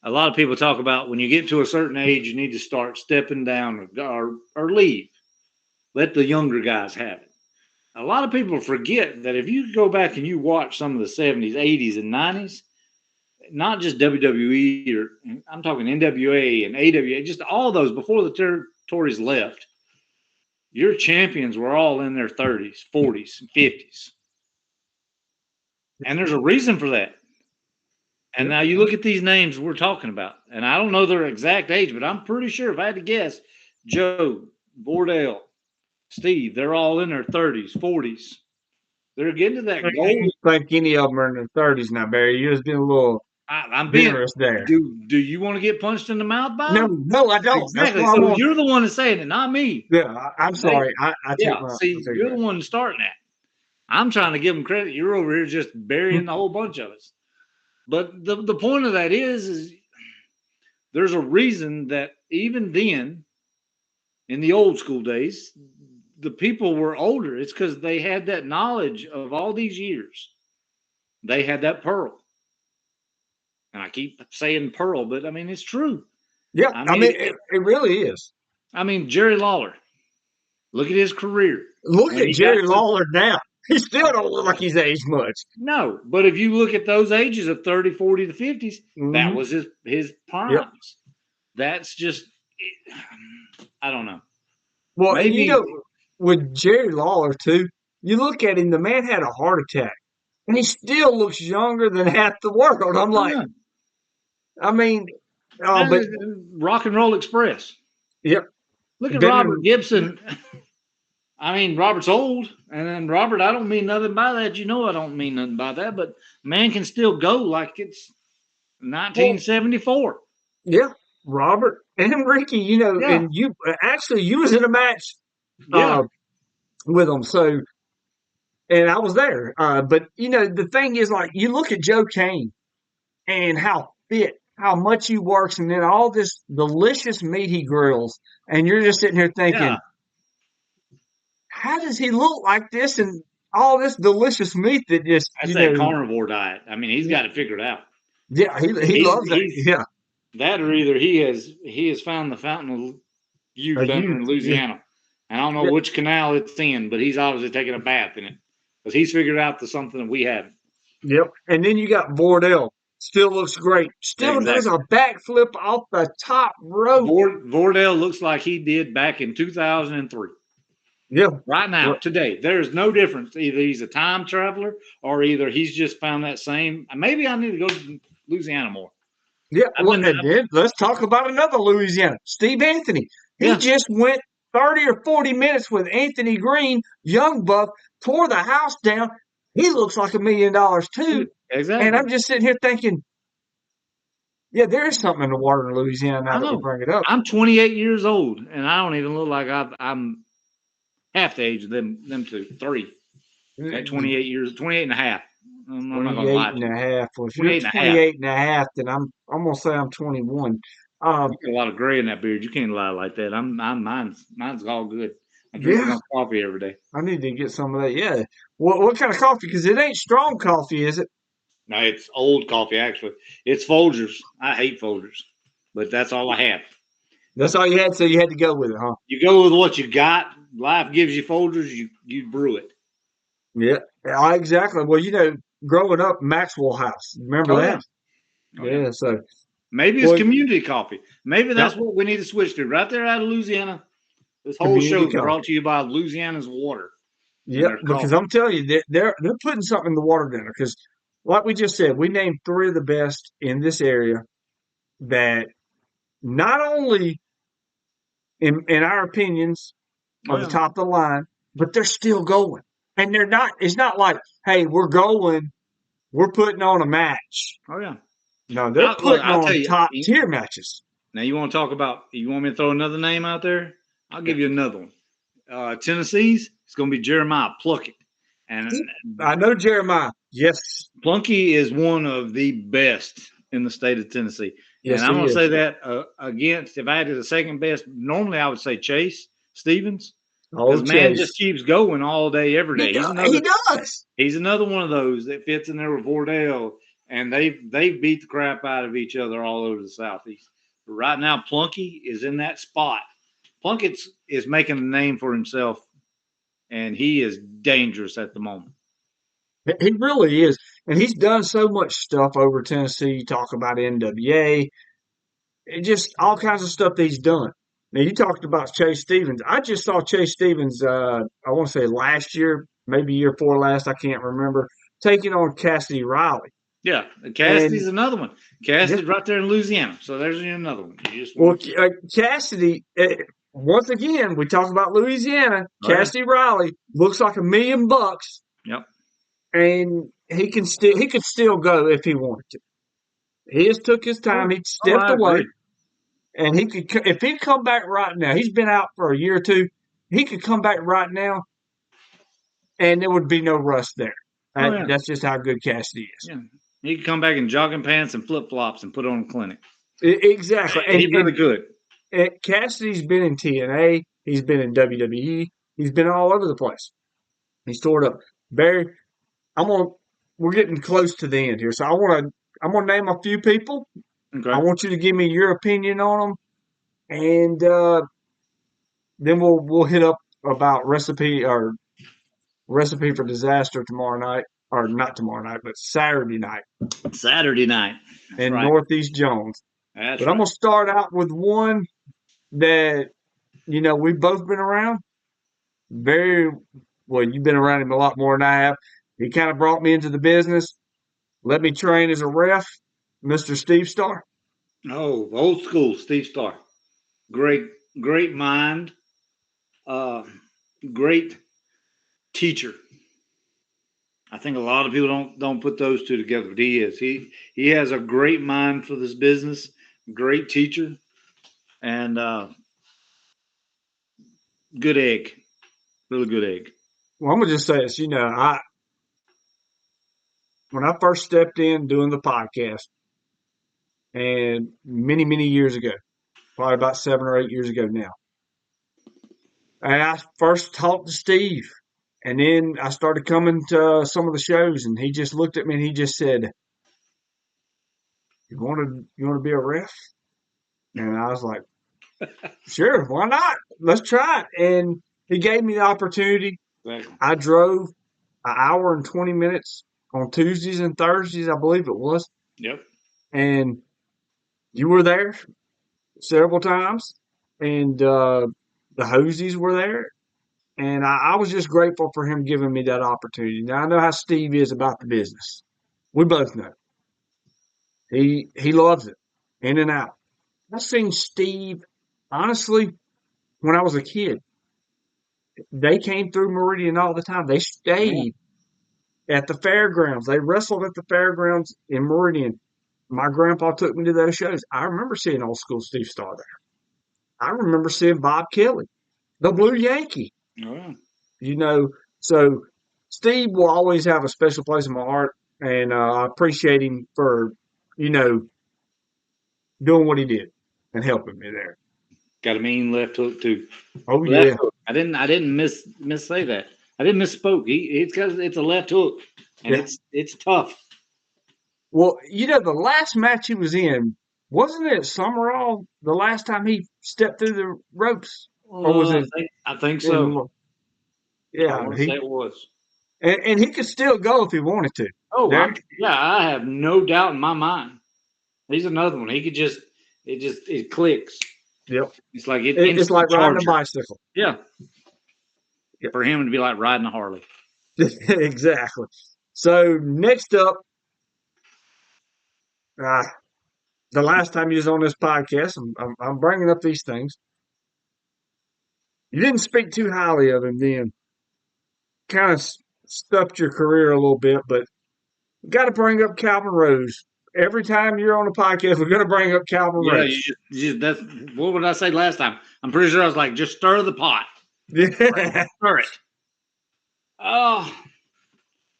a lot of people talk about when you get to a certain age, you need to start stepping down or leave. Let the younger guys have it. A lot of people forget that if you go back and you watch some of the 70s, 80s, and 90s, not just WWE, or I'm talking NWA and AWA, just all those before the territories left, your champions were all in their 30s, 40s, and 50s. And there's a reason for that. And Yep. now you look at these names we're talking about, and I don't know their exact age, but I'm pretty sure if I had to guess, Joe, Bordell, Steve, they're all in their 30s, 40s. They're getting to that I goal. don't think any of them are in their 30s now, Barry. You're just being a little I'm being. generous there. Do you want to get punched in the mouth by No, them? no, I don't. That's Exactly. why I'm So on. you're the one that's saying it, not me. Yeah, I'm They, sorry. I take yeah. my. I See, take you're that. the one starting that. I'm trying to give them credit. You're over here just burying the whole bunch of us. But the point of that is there's a reason that even then, in the old school days, the people were older. It's because they had that knowledge of all these years. They had that pearl. and I keep saying Pearl, but I mean it's true. Yeah, I I mean, mean, it really is. Jerry Lawler. Look at his career Look when at he got Jerry to. Lawler now. He still don't look like he's aged much. No, but if you look at those ages of 30, 40 to 50s, that Hmm. was his Yep. primes. That's just, I don't know. Well, and Maybe, with Jerry Lawler too, you look at him. The man had a heart attack, and he still looks younger than half the world. I'm like, uh, I mean, but Rock and Roll Express. yep, Look at been Robert in, Gibson. I mean, Robert's old, and then Robert, I don't mean nothing by that. You know, I don't mean nothing by that, but man can still go like it's well, 1974. yeah, Robert and Ricky. Yeah, And you was in a match yeah, uh, with them, so and I was there. But the thing is, like, you look at Joe Kane and how fit, how much he works, and then all this delicious meat he grills, and you're just sitting here yeah. thinking, how does he look like this and all this delicious meat that just, That's that carnivore diet. I mean, he's got it figured out. yeah, he loves that. He's Yeah, that, or either he has found the fountain of youth down you, in yeah, Louisiana. And I don't know yeah, which canal it's in, but he's obviously taking a bath in it because he's figured out the something that we haven't. yep. And then you got Bordell, still looks great, still does Exactly. a backflip off the top rope. Vordell looks like he did back in 2003. Yeah, Right now, well, today, there is no difference. Either he's a time traveler or either he's just found that same. Maybe I need to go to Louisiana more. yeah. I've Well, been, and then let's talk about another Louisiana, Steve Anthony. He yeah, just went 30 or 40 minutes with Anthony Green, young buck, tore the house down. He looks like $1 million too. And exactly. I'm just sitting here thinking, yeah, there is something in the water in Louisiana now I that we know. bring it up. I'm 28 years old, and I don't even look like I'm half the age of them two, three. At 28 years, 28 and a half. I'm not going to 28 lie and to a you. half. Well, if you're 28 and a half. 28 and a half, then I'm going to say I'm 21. You got a lot of gray in that beard. You can't lie like that. Mine's all good. I drink Yeah, enough coffee every day. I need to get some of that. Yeah. What kind of coffee? Because it ain't strong coffee, is it? No, it's old coffee, actually. It's Folgers. I hate Folgers, but that's all I have. That's all you had, so you had to go with it, huh? You go with what you got. Life gives you Folgers, you brew it. Yeah, exactly. Well, growing up, Maxwell House. Remember Oh, yeah. that? Oh, yeah. Yeah. So, Maybe it's well, community coffee. Maybe yep, that's what we need to switch to. Right there out of Louisiana. This whole community show is coffee. brought to you by Louisiana's water and Yep, their because coffee. I'm telling you, they're putting something in the water down there. Because, like we just said, we named three of the best in this area that not only, in our opinions, Oh, are the yeah. top of the line, but they're still going. And they're not. It's not like, hey, we're going, we're putting on a match. Oh, yeah. No, they're Look, putting I'll tell on you. top tier matches. Now, you want to talk about, you want me to throw another name out there? I'll give you another one. Tennessee's, it's going to be Jeremiah Pluckett. And I know Jeremiah. Yes, Plunky is one of the best in the state of Tennessee. And yes, I'm he going to is. say that against, if I had to the second best, normally I would say Chase Stevens. Oh, Because man just Chase. keeps going all day, every day. He does. He's another one of those that fits in there with Vordell, and they've beat the crap out of each other all over the southeast. But right now, Plunky is in that spot. Plunkett is making a name for himself, and he is dangerous at the moment. He really is. And he's done so much stuff over Tennessee. You talk about NWA, and just all kinds of stuff that he's done. Now, you talked about Chase Stevens. I just saw Chase Stevens, I want to say last year, maybe year before last, I can't remember, taking on Cassidy Riley. Yeah, Cassidy's And another one. yeah, Cassidy's right there in Louisiana, so there's another one. You just well, want to. Cassidy, once again, we talk about Louisiana. Oh yeah, Cassidy Riley looks like $1 million, yep. and he could still go if he wanted to. He just took his Oh, time. He oh, stepped I away, agree. and he could if he'd come back right now. He's been out for a year or two. He could come back right now, and there would be no rust there. Oh yeah, That's just how good Cassidy is. yeah. He could come back in jogging pants and flip flops and put on a clinic. Exactly, He really could. and Cassidy's been in TNA. He's been in WWE. He's been all over the place. He's toured up. Barry, I'm gonna. We're getting close to the end here, so I'm gonna name a few people. I Okay. want you to give me your opinion on them, and then we'll hit up about recipe for disaster tomorrow night, or not tomorrow night, but Saturday night Saturday night. That's in right. Northeast Jones. That's But I'm right. gonna start out with one that we've both been around. Very well. You've been around him a lot more than I have. He kind of brought me into the business, let me train as a ref, Mr. Steve Starr. Oh, old school Steve Starr. Great, great mind. Uh, great teacher. I think a lot of people don't put those two together, but he is. He has a great mind for this business. Great teacher and good egg. Really good egg. Well, I'm gonna just say this. I when I first stepped in doing the podcast, and many many years ago, probably about 7 or 8 years ago now, and I first talked to Steve, and then I started coming to some of the shows, and he just looked at me and he just said, "You want to be a ref?" And I was like, "Sure, why not? Let's try it." And he gave me the opportunity. Exactly. I drove an hour and 20 minutes on Tuesdays and Thursdays, I believe it was. Yep. And you were there several times, and the Hosies were there. And I was just grateful for him giving me that opportunity. Now, I know how Steve is about the business. We both know. He loves it, in and out. I've seen Steve, honestly, when I was a kid. They came through Meridian all the time. They Yeah. stayed at the fairgrounds. They wrestled at the fairgrounds in Meridian. My grandpa took me to those shows. I remember seeing old school Steve Starr there. I remember seeing Bob Kelly, the Blue Yankee. Oh, yeah. You know, so Steve will always have a special place in my heart, and I appreciate him for you know doing what he did and helping me there. Got a mean left hook too. Oh Left yeah, hook. I didn't miss say that. I didn't misspoke. It's a left hook, and yeah. it's tough. Well, the last match he was in, wasn't it Summerall the last time he stepped through the ropes, or was it I think so. in? I Yeah, want to say it was. and he could still go if he wanted to. Oh, There, yeah. I have no doubt in my mind. He's another one. He could just it clicks. yep. It's like it It's instant like riding a charger. bicycle. Yeah, Yep. for him to be like riding a Harley. Exactly. So next up, uh, the last time you was on this podcast, I'm bringing up these things. You didn't speak too highly of him then. Kind of stuffed your career a little bit, but got to bring up Calvin Rose. Every time you're on the podcast, we're going to bring up Calvin Yeah, Rose. that's what would I say last time? I'm pretty sure I was like, just stir the pot, Yeah. stir it. Oh,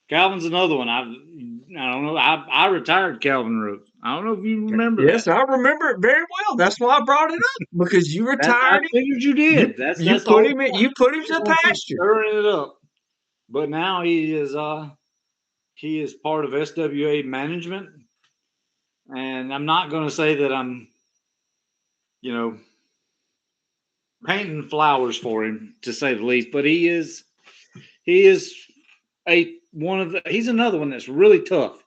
Calvin's another one. I don't know. I retired Calvin Rose. I don't know if you remember that. Yes, I remember it very well. That's why I brought it up because you I retired him. figured you You did. That's the put whole him in, point. you put him Just to want to keep pasture. stirring it up. But now he is part of SWA management, and I'm not going to say that I'm you know painting flowers for him to say the least. But he is he's another one that's really tough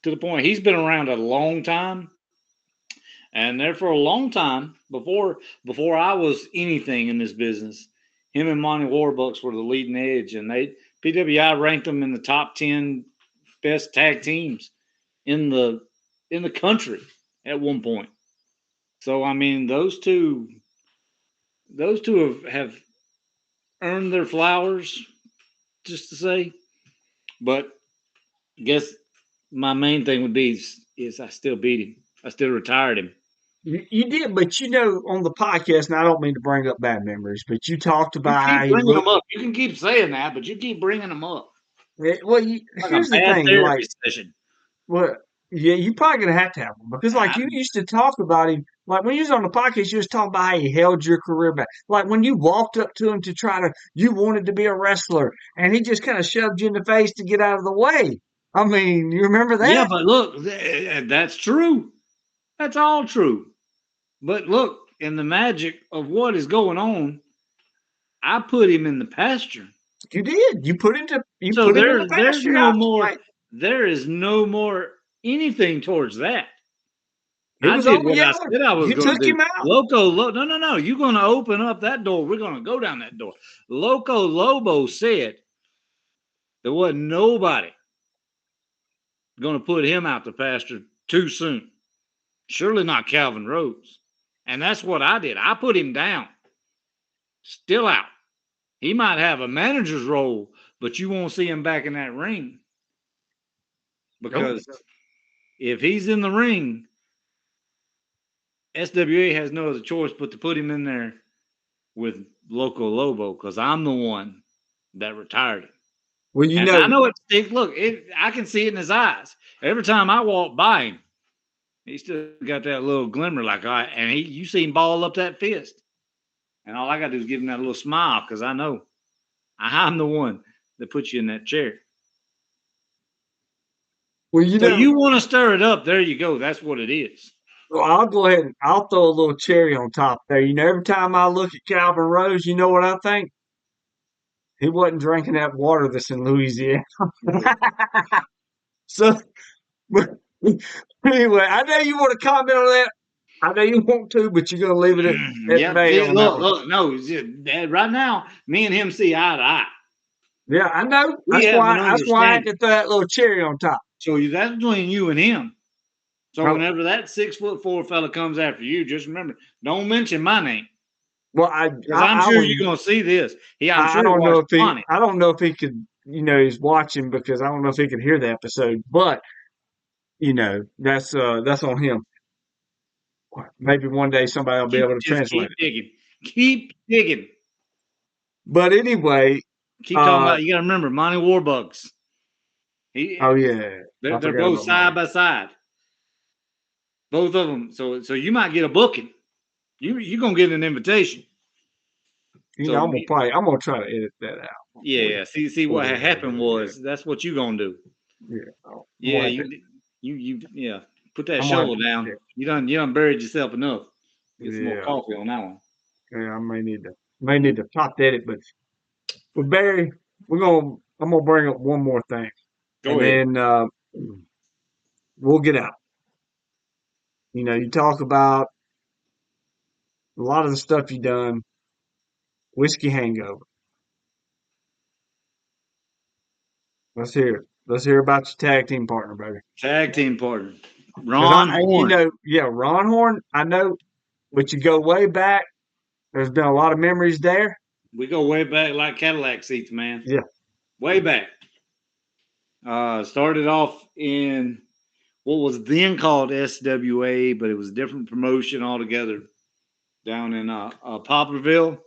to the point he's been around a long time. And there for a long time, before I was anything in this business, him and Monty Warbucks were the leading edge, and PWI ranked them in the top 10 best tag teams in the country at one point. So I mean, those two have earned their flowers, just to say. But I guess my main thing would be is I still beat him. I still retired him. You did, but on the podcast, and I don't mean to bring up bad memories, but you talked You about how keep he bringing them looked. up. You can keep saying that, but you keep bringing them up Well, like a here's the bad thing, like, therapy session. well, yeah, you probably gonna have to have one because, like, you I, used to talk about him. Like when you was on the podcast, you was talking about how he held your career back. Like when you walked up to him to you wanted to be a wrestler, and he just kind of shoved you in the face to get out of the way. I mean, you remember Yeah, that? but look, that's true. That's all true. But look, in the magic of what is going on, I put him in the pasture. You did. You So put him in the there's pasture no out the more way. there is no more anything towards that. It I was did all what I yellow. said I was You going took to do. him out. No, no, no. You're going to open up that door. We're going to go down that door. Loco Lobo said there wasn't nobody going to put him out the pasture too soon. Surely not Calvin Rhodes. And that's what I did. I put him down, still out. He might have a manager's role, but you won't see him back in that ring Nope. because if he's in the ring, SWA has no other choice but to put him in there with Loco Lobo because I'm the one that retired him. Well, you And I know, know it stinks. Look, I can see it in his eyes. Every time I walk by him, he still got that little glimmer like and you see him ball up that fist. And all I got to do is give him that little smile because I know I'm the one that put you in that chair. well, you So know, you want to stir it up? There you go. That's what it is. well, I'll go ahead and I'll throw a little cherry on top there. You know, every time I look at Calvin Rose, you know what I think? He wasn't drinking that water that's in Louisiana. So, but anyway, I know you want to comment on that. I know you want to, but you're going to leave it at Yep. bay See, on that look, one. look. No, right now, me and him see eye to eye. Yeah, I know. We have an That's why I had understanding. to throw that little cherry on top. So that's between you and him. So Oh, whenever that 6'4" fella comes after you, just remember, don't mention my name well, because I'm I sure you're wouldn't. gonna see this. I'm I sure he don't know watched if he. Bonnie. I don't know if he could. You know, he's watching because I don't know if he could hear the episode. But you know, that's on him. Maybe one day somebody will be able to Just translate keep it. digging, keep digging, But anyway, keep talking uh, about. You got to remember, Monty Warbucks. oh He, yeah, I they're forgot both about Monty. side by side, both of them. So you might get a booking. You're gonna get an invitation. You know, So I'm gonna try to edit that out for you. yeah, see what had happened was that's what you gonna do. Yeah, I'm Yeah, gonna have to. yeah. Put that I'm gonna have shovel to. down. You done buried yourself enough. Get some more Yeah, coffee on that one. yeah. I may need to top edit, but for Barry, I'm gonna bring up one more thing, Go and ahead. then we'll get out. You know, you talk about a lot of the stuff you done, whiskey hangover. Let's hear it. Let's hear about your tag team partner, baby. Tag team partner. Because Ron you Horn. know, yeah, Ron Horn. I know, but you go way back. There's been a lot of memories there. We go way back like Cadillac seats, man. Yeah. Way back. Started off in what was then called SWA, but it was a different promotion altogether down in Poplarville.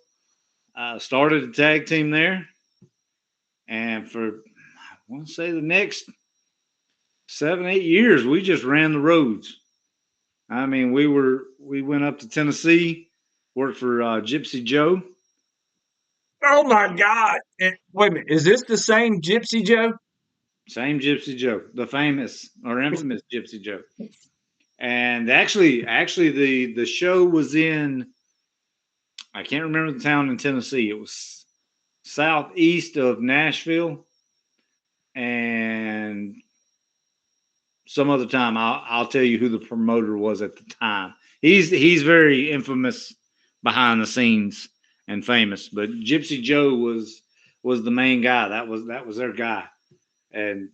Started a tag team there. And for, I want to say the next 7, 8 years, we just ran the roads. I mean, we went up to Tennessee, worked for Gypsy Joe. Oh my God! Wait a minute. Is this the same Gypsy Joe? Same Gypsy Joe, the famous or infamous Gypsy Joe. And actually, the show was in, I can't remember the town in Tennessee. It was southeast of Nashville, and some other time I'll tell you who the promoter was at the time. He's very infamous behind the scenes and famous, but Gypsy Joe was the main guy. That was their guy, and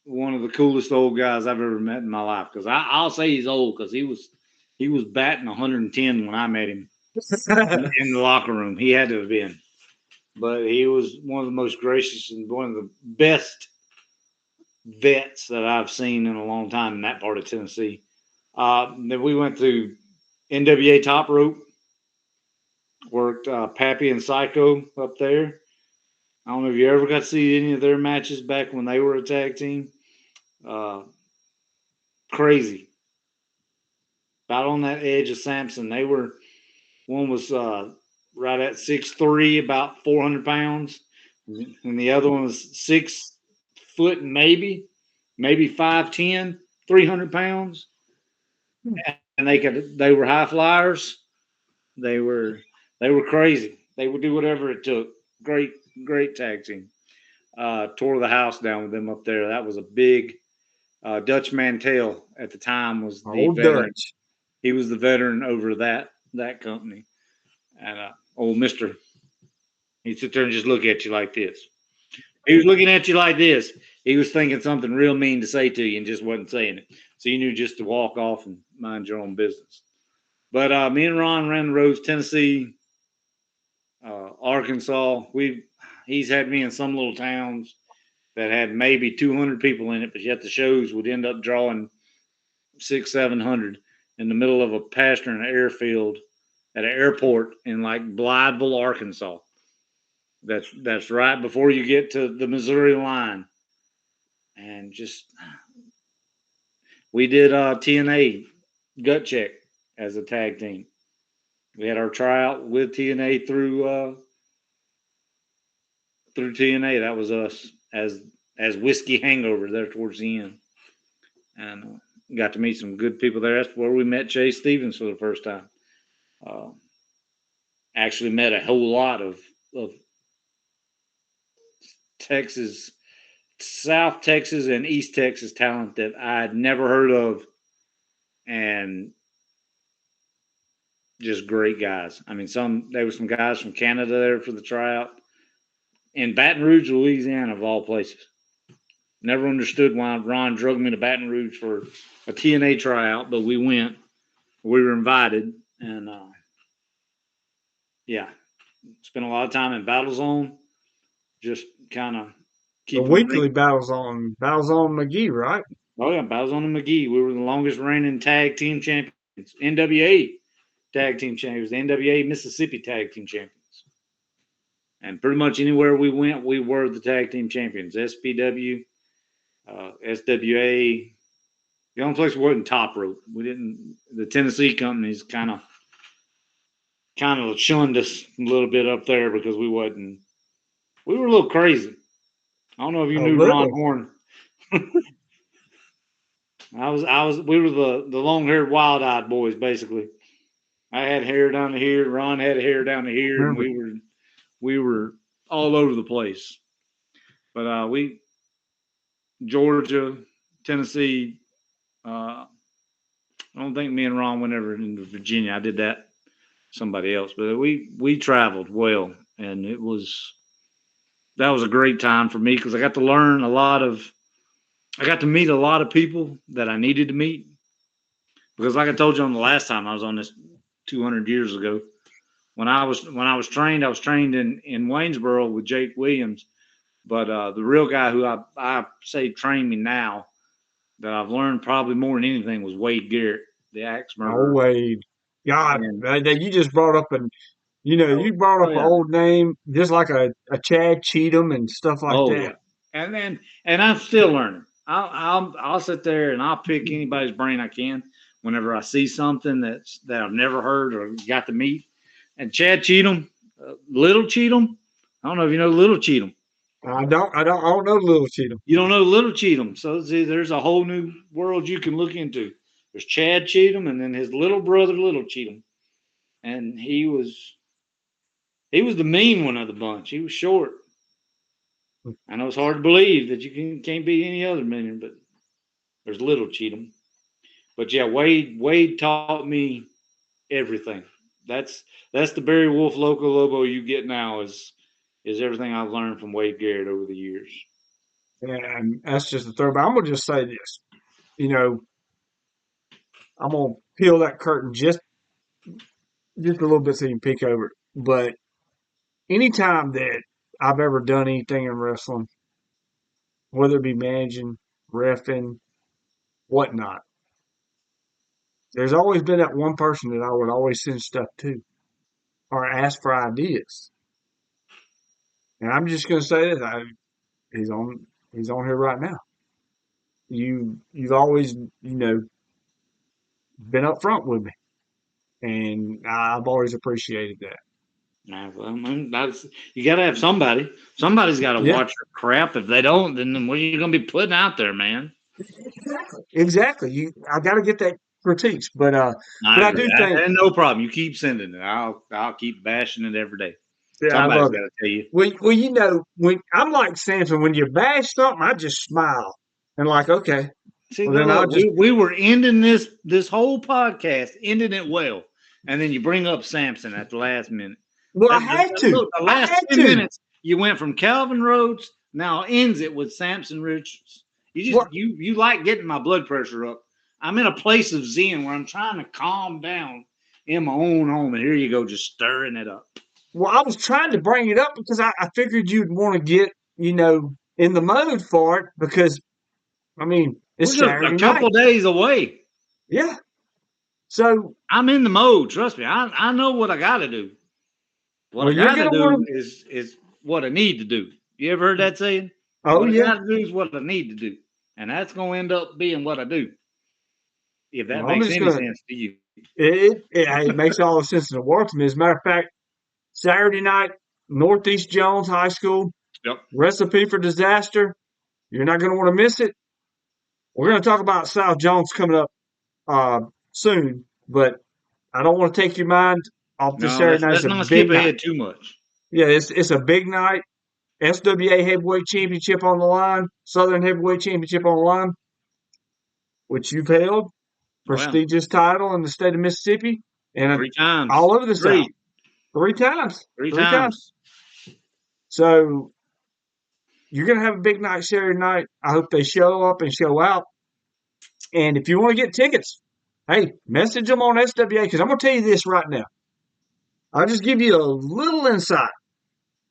one of the coolest old guys I've ever met in my life. Because I'll say he's old because he was batting 110 when I met him in the locker room. He had to have been, but he was one of the most gracious and one of the best vets that I've seen in a long time in that part of Tennessee. Then we went to NWA Top Rope, worked Pappy and Psycho up there. I don't know if you ever got to see any of their matches back when they were a tag team. Uh, Crazy. About on that edge of Samson. One was right at 6'3", about 400 pounds. And the other one was 6 foot maybe. maybe 5'10", 300 pounds, and they were high flyers. They were they were crazy. They would do whatever it took. Great tag team. Tore the house down with them up there. That was a big Dutch Mantel at the time was the Old veteran. Dutch. He was the veteran over that company. And old Mister, he'd sit there and just look at you like this. He was looking at you like this. He was thinking something real mean to say to you and just wasn't saying it. So you knew just to walk off and mind your own business. But me and Ron ran the roads, Tennessee, Arkansas. He's had me in some little towns that had maybe 200 people in it, but yet the shows would end up drawing 600-700 in the middle of a pasture and an airfield at an airport in like Blytheville, Arkansas. That's right before you get to the Missouri line, and just we did TNA gut check as a tag team. We had our tryout with TNA through TNA. That was us as Whiskey Hangover there towards the end, and got to meet some good people there. That's where we met Chase Stevens for the first time. Actually met a whole lot of Texas, South Texas and East Texas talent that I'd never heard of, and just great guys. I mean, there were some guys from Canada there for the tryout in Baton Rouge, Louisiana, of all places. Never understood why Ron drugged me to Baton Rouge for a TNA tryout, but we went. We were invited, and yeah, spent a lot of time in Battle Zone, just kind of The keeping the weekly ring. battles on McGee, right? Oh yeah, Battle Zone and McGee. We were the longest reigning tag team champions, NWA tag team champions, the NWA Mississippi tag team champions, and pretty much anywhere we went, we were the tag team champions. SPW, SWA. The only place we wasn't Top Rope. We didn't. The Tennessee companies kind of shunned us a little bit up there because we wasn't. We were a little crazy. I don't know if you A knew Ron little. Horn. I was. We were the long haired, wild eyed boys, basically. I had hair down to here. Ron had hair down to here, and Remember, we were all over the place. But we Georgia, Tennessee. I don't think me and Ron went ever into Virginia. I did that somebody else, but we traveled well, and that was a great time for me because I got to learn I got to meet a lot of people that I needed to meet because, like I told you on the last time I was on this 200 years ago, when I was trained in Waynesboro with Jake Williams, but the real guy who I say trained me now that I've learned probably more than anything was Wade Garrett, the axe oh murderer. Wade, God, And you just brought up oh, you brought oh up an yeah, old name, just like a Chad Cheatham and stuff like oh that. yeah, and I'm still learning. I'll sit there and I'll pick anybody's brain I can whenever I see something that I've never heard or got to meet. And Chad Cheatham, Little Cheatham, I don't know if you know Little Cheatham. I don't know Little Cheatham. You don't know Little Cheatham, so see, there's a whole new world you can look into. There's Chad Cheatham, and then his little brother, Little Cheatham, and he was the mean one of the bunch. He was short. I know it's hard to believe that can't be any other man, but there's Little Cheatham. But yeah, Wade taught me everything. That's the Barry Wolf Loco Lobo you get now is everything I've learned from Wade Garrett over the years. And that's just a throwback. I'm gonna just say this. You know, I'm gonna peel that curtain just a little bit so you can peek over it. But anytime that I've ever done anything in wrestling, whether it be managing, refing, whatnot, there's always been that one person that I would always send stuff to or ask for ideas. And I'm just gonna say this: he's on he's on here right now. You've always been up front with me, and I've always appreciated that. Nah, well, I mean, you got to have somebody. Somebody's got to Yeah, watch your crap. If they don't, then what are you going to be putting out there, man? Exactly. I got to get that critiques, but I I agree. do think, And no problem. You keep sending it. I'll keep bashing it every day. yeah, I Somebody's love got it. to tell you. Well, when I'm like Samson, when you bash something, I just smile and like, okay, See, well then I'll look, just, we were ending this whole podcast, ending it well, and then you bring up Samson at the last minute. well, I had to, Look, the I last had 10 minutes, you went from Calvin Rhodes, now ends it with Samson Richards. What? You like getting my blood pressure up. I'm in a place of zen where I'm trying to calm down in my own home, and here you go, just stirring it up. Well, I was trying to bring it up because I figured you'd want to get, in the mode for it because, I mean, We're it's just a Saturday night. couple days away. Yeah. So, I'm in the mode. Trust me. I know what I got to do. What well, I you're got to going to want do to, is what I need to do. You ever heard that saying? oh, What I yeah. got to do is what I need to do, and that's going to end up being what I do. If that Well, I'm makes just any going to, sense to you. it makes all the sense in the world to me. As a matter of fact, Saturday night, Northeast Jones High School, Yep. Recipe for Disaster. You're not going to want to miss it. We're going to talk about South Jones coming up soon, but I don't want to take your mind off this No, Saturday night. It's let's a not skip big night. ahead too much. Yeah, it's a big night. SWA Heavyweight Championship on the line, Southern Heavyweight Championship on the line, which you've held, Oh yeah, prestigious title in the state of Mississippi and 3 times, all over the South. three, Three times. three Three times. times. So you're going to have a big night Saturday night. I hope they show up and show out. And if you want to get tickets, hey, message them on SWA because I'm going to tell you this right now. I'll just give you a little insight.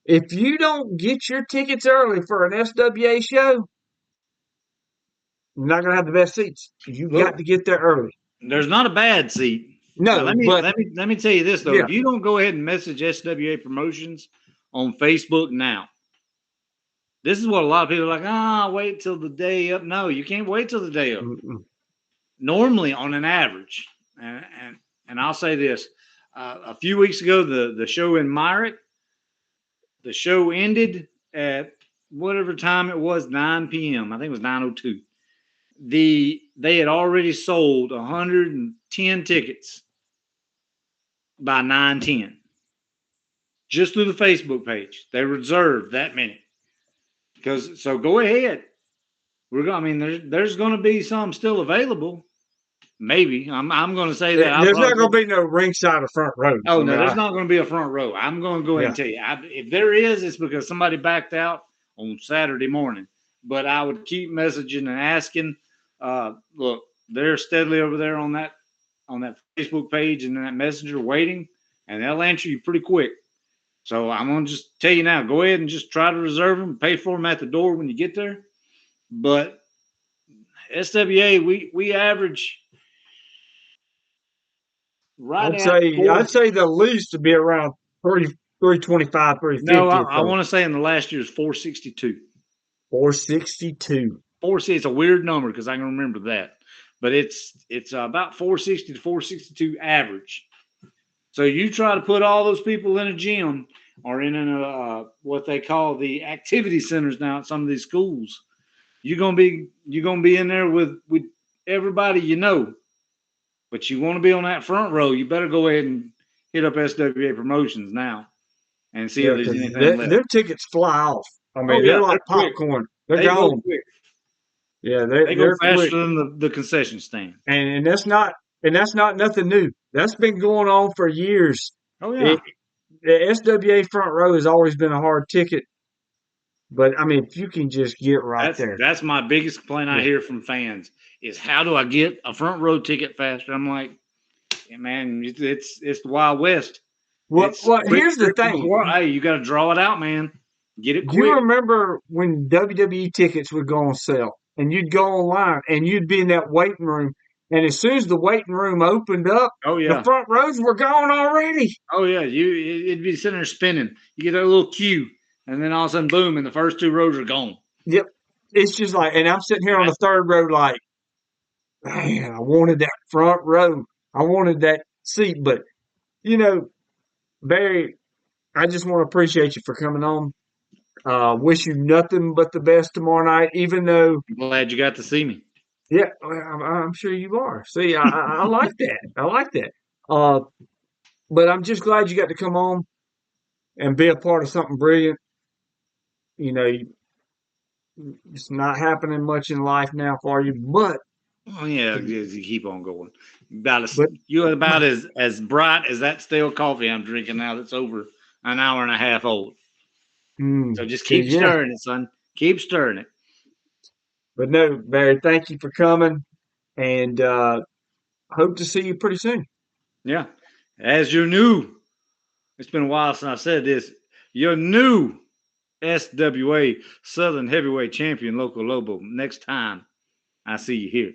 If you don't get your tickets early for an SWA show, you're not going to have the best seats. You got Look, to get there early. there's not a bad seat. Now No, but let me tell you this though. yeah, If you don't go ahead and message SWA Promotions on Facebook now, this is what a lot of people are like. Wait till the day up. No, you can't wait till the day up. mm-mm. Normally, on an average, and I'll say this: a few weeks ago, the show in Myrick, the show ended at whatever time it was, 9 p.m. I think it was 9:02. They had already sold 110 tickets by 9:10 just through the Facebook page. They reserved that many. So go ahead. We're going. I mean, there's going to be some still available. Maybe I'm going to say that. There's not going to be no ringside or front row. Oh I no, mean, there's not going to be a front row. I'm going to go ahead yeah, and tell you. If there is, it's because somebody backed out on Saturday morning. But I would keep messaging and asking. Look, they're steadily over there on that Facebook page and that messenger waiting, and they'll answer you pretty quick. So I'm going to just tell you now, go ahead and just try to reserve them, pay for them at the door when you get there. But SWA, we average right at I'd say the least to be around 325, no, 350 I want to say in the last year is 462. 462. 460. It's a weird number because I can remember that, but it's about 460 to 462 average. So you try to put all those people in a gym or in what they call the activity centers now at some of these schools. You're gonna be in there with everybody you know, but you want to be on that front row. You better go ahead and hit up SWA Promotions now and see if Yeah, there's because anything left. their tickets fly off. I Oh mean, yeah, they're they're like quick. popcorn. They're They go gone. quick. Yeah, They go they're quick. faster than the concession stand. And that's not nothing new. That's been going on for years. Oh yeah. It, the SWA front row has always been a hard ticket, but I mean, if you can just get right there, That's my biggest complaint I yeah. hear from fans is how do I get a front row ticket faster? I'm like, yeah, man, it's the Wild West. It's Well, quick, here's the quick thing. before. Hey, you got to draw it out, man. Get it Do you quick. remember when WWE tickets would go on sale and you'd go online and you'd be in that waiting room, and as soon as the waiting room opened up, Oh the yeah. front rows were gone already. Oh yeah. It'd be sitting there spinning. You get that little cue, and then all of a sudden, boom, and the first 2 rows are gone. Yep. It's just like, and I'm sitting here on the third row, like, man, I wanted that front row. I wanted that seat. But, you know, Barry, I just want to appreciate you for coming on. Wish you nothing but the best tomorrow night, even though, I'm glad you got to see me. Yeah, well, I'm sure you are. See, I like that. I like that. Uh, but I'm just glad you got to come on and be a part of something brilliant. You know, it's not happening much in life now for you, Oh yeah, you keep on going. About as but you're about as bright as that stale coffee I'm drinking now. That's over an hour and a half old. So just keep yeah. stirring it, son. Keep stirring it. But no, Barry, thank you for coming, and hope to see you pretty soon. Yeah. As your new, it's been a while since I said this. Your new SWA Southern Heavyweight Champion, Loco Lobo. Next time I see you here.